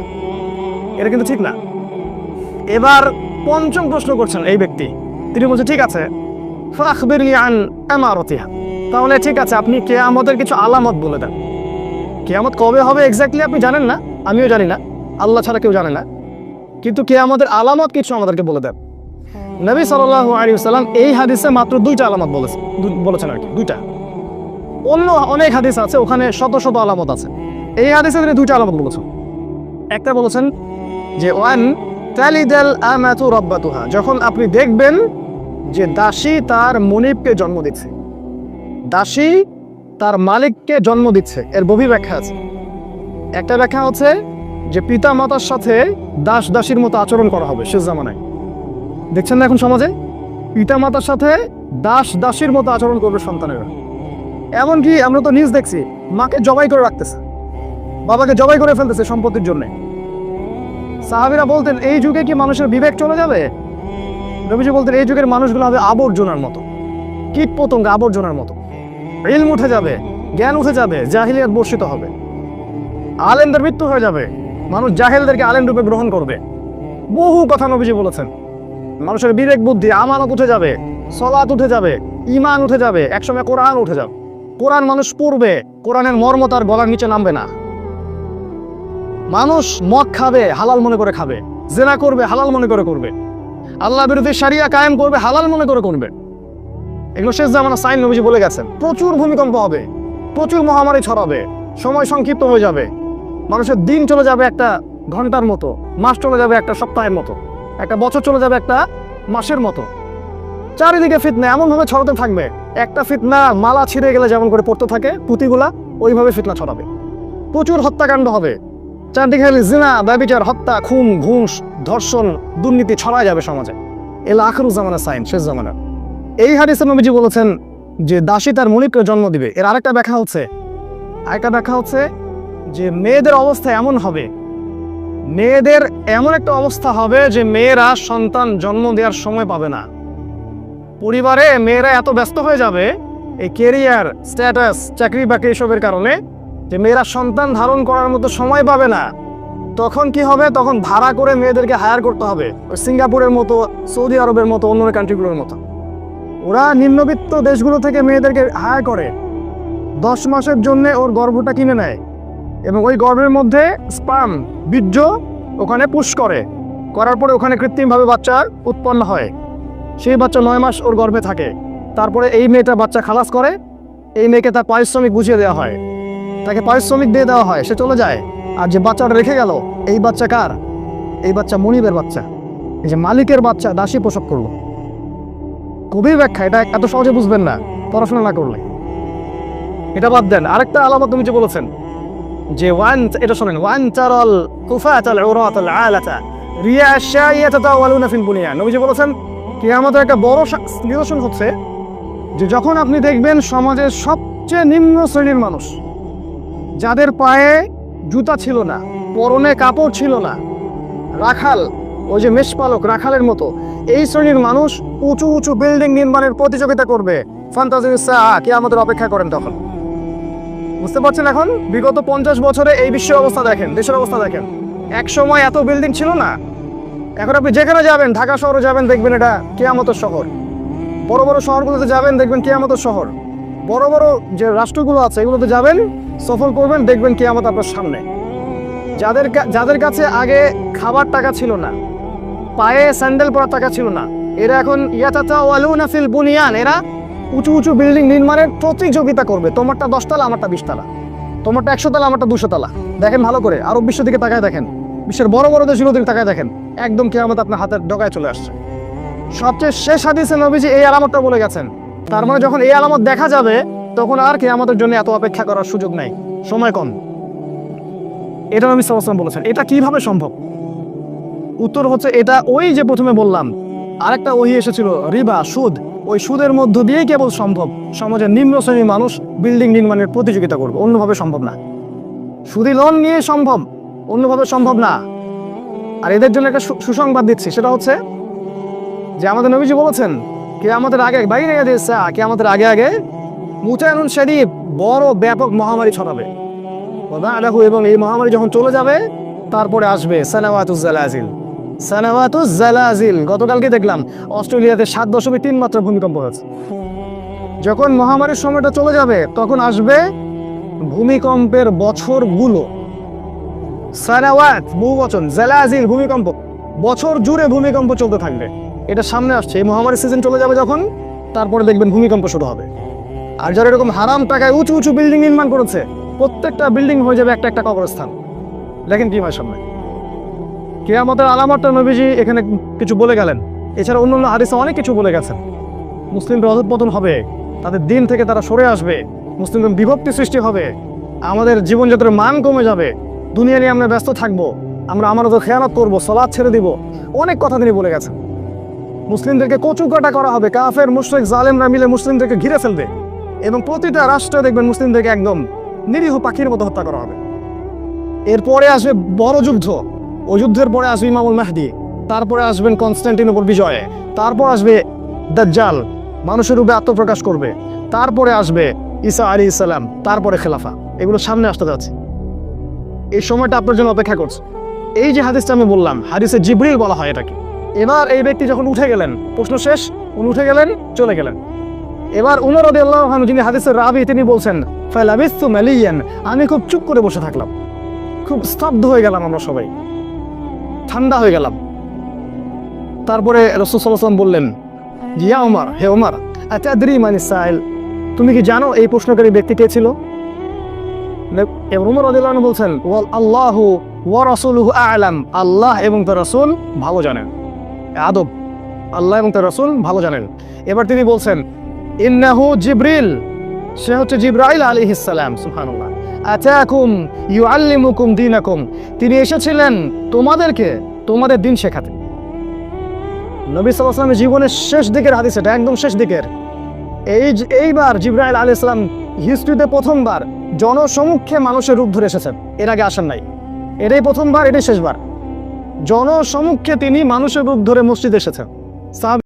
Speaker 2: এটা কিন্তু ঠিক না। এবার পঞ্চম প্রশ্ন করছেন এই ব্যক্তি, তিনি বলছেন ঠিক আছে, ফাখবিরনি আন আমারাতিহা, তাহলে ঠিক আছে আপনি কিয়ামতের কিছু আলামত বলে দেন। কিয়ামত কবে হবে এক্স্যাক্টলি আপনি জানেন না, আমিও জানি না, আল্লাহ ছাড়া কেউ জানে না, কিন্তু কিয়ামতের আলামত কিছু আমাদেরকে বলে দেন। নবী সাল্লাল্লাহু আলাইহি ওয়াসাল্লাম এই হাদিসে মাত্র 2টা আলামত বলেছেন আর কি, 2টা। অন্য অনেক হাদিস আছে ওখানে শত শত আলামত আছে, এই হাদিসে তিনি 2টা আলামত বলেছেন। একটা বলেছেন যে ওয়ান তালিদাল আমাতু রাব্বাতুহা, যখন আপনি দেখবেন যে দাসী তার মনিবকে জন্ম দিচ্ছে, দাসী তার মালিককে জন্ম দিচ্ছে। এর বহু ব্যাখ্যা আছে। একটা ব্যাখ্যা হচ্ছে যে পিতা মাতার সাথে দাস দাসীর মতো আচরণ করা হবে শেষ জামানায়। দেখছেন না এখন সমাজে পিতা মাতার সাথে দাস দাসীর মতো আচরণ করবে সন্তানেরা। এমনকি আমরা তো নিউজ দেখছি, মাকে জবাই করে রাখতেছে, বাবাকে জবাই করে ফেলতেছে সম্পত্তির জন্য। সাহাবীরা বলতেন এই যুগে কি মানুষের বিবেক চলে যাবে? নবীজি বলতেন এই যুগের মানুষগুলো হবে আবর্জনার মতো, কীট পতঙ্গ আবর্জনার মতো। ইলম উঠে যাবে, জ্ঞান উঠে যাবে, জাহিলিয়াত বর্ষিত হবে, আলেমদের মৃত্যু হয়ে যাবে, মানুষ জাহেলদেরকে আলেম রূপে গ্রহণ করবে। বহু কথা নবীজি বলেছেন। মানুষের বিবেক বুদ্ধি আমানত উঠে যাবে, সলাত উঠে যাবে, ঈমান উঠে যাবে, একসময় কোরআন উঠে যাবে। কোরআন মানুষ পড়বে, কোরআনের মর্ম তার গলার নিচে নামবে না। মানুষ মদ খাবে, হালাল মনে করে খাবে, জেনা করবে, হালাল মনে করে করবে, আল্লাহ বিরোধী শারিয়া কায়েম করবে, হালাল মনে করে করবে। এগুলো শেষ জামানা সাইন নবীজি বলে গেছেন। প্রচুর ভূমিকম্প হবে, প্রচুর মহামারী ছড়াবে, সময় সংক্ষিপ্ত হয়ে যাবে, মানুষের দিন চলে যাবে একটা ঘন্টার মতো, মাস চলে যাবে একটা সপ্তাহের মতো, একটা বছর চলে যাবে একটা মাসের মতো। চারিদিকে ফিতনা এমনভাবে ছড়াতে থাকবে, একটা ফিতনা মালা ছিঁড়ে গেলে যেমন করে পড়তে থাকে পুঁতিগুলা, ওইভাবে ফিতনা ছড়াবে। প্রচুর হত্যাকাণ্ড হবে, চারদিকে জিনা, ব্যভিচার, হত্যা, খুন, ঘুষ, ধর্ষণ, দুর্নীতি ছড়ায় যাবে সমাজে। এলা আখিরুজ জামানা সাইন, শেষ জামানা। এই হাদিসে নবীজি বলেছেন যে দাসী তার মনিবকে জন্ম দিবে। এর আরেকটা ব্যাখ্যা হচ্ছে যে মেয়েদের অবস্থা এমন হবে, মেয়েদের এমন একটা অবস্থা হবে যে মেয়েরা সন্তান জন্ম দেওয়ার সময় পাবে না। পরিবারে মেয়েরা এত ব্যস্ত হয়ে যাবে এই ক্যারিয়ার, স্ট্যাটাস, চাকরি বাকরি এসবের কারণে, যে মেয়েরা সন্তান ধারণ করার মতো সময় পাবে না। তখন কি হবে? তখন ভাড়া করে মেয়েদেরকে হায়ার করতে হবে, সিঙ্গাপুরের মতো, সৌদি আরবের মতো, অন্য কান্ট্রিগুলোর মতো। ওরা নিম্নবিত্ত দেশগুলো থেকে মেয়েদেরকে হায়ার করে, 10 মাসের জন্য ওর গর্ভটা কিনে নেয় এবং ওই গর্ভের মধ্যে স্পার্ম, বীর্য ওখানে পুশ করার পরে ওখানে কৃত্রিমভাবে বাচ্চা উৎপন্ন হয়। সেই বাচ্চা 9 মাস ওর গর্ভে থাকে। তারপরে এই মেয়েটা বাচ্চা খালাস করে, এই মেয়েকে তার পারিশ্রমিক বুঝিয়ে দেওয়া হয়, তাকে পারিশ্রমিক দিয়ে দেওয়া হয়, সে চলে যায়। আর যে বাচ্চাটা রেখে গেল, এই বাচ্চা কার? এই বাচ্চা মনিবের বাচ্চা, এই যে মালিকের বাচ্চা দাসী প্রসব করলো। খুবই ব্যাখ্যা, এটা এত সহজে বুঝবেন না পড়াশোনা না করলে। এটা বাদ দেন, আরেকটা আলামত তুমি যে বলেছেন যে এটা শোনেন, ওয়ান তারাল কুফাতাল উরাতাল আলাতা রিয়া আশ-শাইয়া তাতাওয়ালুনা ফিল বুনিয়ান। নবীজি বলেছেন কিয়ামতের একটা বড় নিদর্শন হচ্ছে যে যখন আপনি দেখবেন সমাজের সবচেয়ে নিম্ন শ্রেণীর মানুষ, যাদের পায়ে জুতা ছিল না, পরনে কাপড় ছিল না, রাখাল, ওই যে মেষপালক রাখালের মতো, এই শ্রেণীর মানুষ উঁচু উঁচু বিল্ডিং নির্মাণের প্রতিযোগিতা করবে। কিয়ামতের অপেক্ষা করেন তখন। বুঝতে পারছেন? এখন বিগত 50 বছরে এই বিশ্বের অবস্থা দেখেন, দেশের অবস্থা দেখেন। এক সময় এত বিল্ডিং ছিল না, এখন আপনি যেখানে যাবেন, ঢাকা শহরে যাবেন দেখবেন এটা কিয়ামতের শহর, বড় বড় শহরগুলোতে যাবেন দেখবেন কিয়ামতের শহর, বড় বড় যে রাষ্ট্রগুলো আছে এগুলোতে যাবেন, সফর করবেন, দেখবেন কিয়ামত আপনার সামনে। যাদের কাছে আগে খাবার টাকা ছিল না, পায়ে স্যান্ডেল পরার টাকা ছিল না, এরা এখন ইয়াতাতাওয়ালুনা ফিল বুনিয়ান, এরা উঁচু উঁচু বিল্ডিং নির্মাণের প্রতিযোগিতা করবে। তোমারটা 10 তলা, আমারটা 20 তলা, তোমারটা 100 তলা, আমারটা 200 তলা। দেখেন ভালো করে, আরব বিশ্বের দিকে তাকায় দেখেন, বিশ্বের বড় বড় দেশগুলোর দিকে তাকায় দেখেন, একদম কিয়ামত আপনার হাতের ডগায় চলে আসছে। সবচেয়ে শেষ হাদিসে নবীজি এই আলামতটা বলে গেছেন। তার মানে যখন এই আলামত দেখা যাবে তখন আর কিয়ামতের জন্য এত অপেক্ষা করার সুযোগ নাই, সময় কম। এটা নবী সাল্লাল্লাহু আলাইহি ওয়াসাল্লাম বলেছেন। এটা কিভাবে সম্ভব? উত্তর হচ্ছে এটা ওই যে প্রথমে বললাম আরেকটা ওহী এসেছিল, রিবা, সুদ। ওই সুদের মধ্য দিয়েই কেবল সম্ভব সমাজের নিম্ন শ্রেণীর মানুষ বিল্ডিং নির্মাণের প্রতিযোগিতা করবে, অন্যভাবে সম্ভব না। সুদী লোন নিয়ে সম্ভব, অন্যভাবে সম্ভব না। আর এদের জন্য একটা সুসংবাদ দিচ্ছি, সেটা হচ্ছে যে আমাদের নবীজি বলেছেন কিয়ামতের আগে বাইরে দিয়েছে, কিয়ামতের আগে আগে মুতায়নুন শরীফ বড় ব্যাপক মহামারী ছড়াবে। এবং এই মহামারী যখন চলে যাবে তারপরে আসবে সানাওয়াতুজ জালাজিল। সানাওয়াতুজ জালাজিল, গতকালকে দেখলাম অস্ট্রেলিয়াতে 7.3 মাত্রা ভূমিকম্প হয়েছে। যখন মহামারীর সময়টা চলে যাবে তখন আসবে ভূমিকম্পের বছরগুলো। সানাওয়াত বহুবচন, জালাজিল ভূমিকম্প, বছর জুড়ে ভূমিকম্প চলতে থাকবে। এটা সামনে আসছে, এই মহামারীর সিজন চলে যাবে যখন, তারপরে দেখবেন ভূমিকম্প শুরু হবে। আর যারা এরকম হারাম টাকায় উঁচু উঁচু বিল্ডিং নির্মাণ করেছে, প্রত্যেকটা বিল্ডিং হয়ে যাবে একটা একটা কবরস্থান। দেখেন কি হয় সামনে। কিয়ামতের আলামতটা নবীজি এখানে কিছু বলে গেলেন। এছাড়া অন্য হাদিসে অনেক কিছু বলে গেছেন। মুসলিমরা অধঃপতন হবে, তাদের দিন থেকে তারা সরে আসবে, মুসলিমদের বিভক্তি সৃষ্টি হবে, আমাদের জীবনযাত্রার মান কমে যাবে, দুনিয়া নিয়ে আমরা ব্যস্ত থাকবো, আমরা আমাদের খেয়ানত করবো, সালাত ছেড়ে দিব, অনেক কথা তিনি বলে গেছেন। মুসলিমদেরকে কচুকাটা করা হবে, কাফের মুশরিক জালেমরা মিলে মুসলিমদেরকে ঘিরে ফেলবে, এবং প্রতিটা রাষ্ট্রে দেখবেন মুসলিমদেরকে একদম নিরীহ পাখির মতো হত্যা করা হবে। এরপরে আসবে বড় যুদ্ধ, ওই যুদ্ধের পরে আসবে ইমামুল মাহদি, তারপরে আসবেন কনস্ট্যান্টিনোপল বিজয়, তারপর আসবে দাজ্জাল মানুষের রূপে আত্মপ্রকাশ করবে, তারপরে আসবে ঈসা আলাইহিস সালাম, তারপরে খেলাফা। এগুলো সামনে আসতে যাচ্ছে, এই সময়টা আপনার জন্য অপেক্ষা করছে। এই যে হাদিসটা আমি বললাম, হাদিসে জিবরিল বলা হয় এটাকে। এবার এই ব্যক্তি যখন উঠে গেলেন, প্রশ্ন শেষ, উনি উঠে গেলেন, চলে গেলেন। এবার উমর রাদিয়াল্লাহু আনহু, যিনি হাদিসের রাবী, তিনি বলছেন ফালাবিস্তু মালিয়ান, আমি খুব চুপ করে বসে থাকলাম, খুব স্তব্ধ হয়ে গেলাম, আমরা সবাই ঠান্ডা হয়ে গেলাম। তারপরে রাসূল সাল্লাল্লাহু আলাইহি ওয়াসাল্লাম বললেন, ইয়া ওমর, হে ওমর, আতাদরি মানিস সাইল, তুমি কি জানো এই প্রশ্নকারী ব্যক্তি কে ছিল? ওমর রাদিয়াল্লাহু আনহু বলছেন, ওয়াল আল্লাহু ওয়া রাসূলুহু আ'লাম, আল্লাহ এবং তার রাসূল ভালো জানেন। আদব, আল্লাহ এবং তার রাসূল ভালো জানেন। এবার তিনি বলছেন, ইন্নাহু জিবরিল, সে হচ্ছে জিবরাইল আলাইহিস সালাম। সুবহানাল্লাহ। আতাকুম ইউআল্লিমুকুম দীনাকুম, তিনি এসেছিলেন তোমাদেরকে তোমাদের দিন শেখাতে। নবী সাল্লাল্লাহু আলাইহি ওয়াসাল্লামের জীবনের শেষ দিকের হাদিস, এটা একদম শেষ দিকের। এইবার জিবরাইল আলাইহিস সালাম হিস্ট্রিতে প্রথমবার জনসমক্ষে মানুষের রূপ ধরে এসেছেন, এর আগে আসেন নাই। এটাই প্রথমবার, এটাই শেষবার। জনসমক্ষে তিনি মানুষের রূপ ধরে মসজিদে এসেছেন।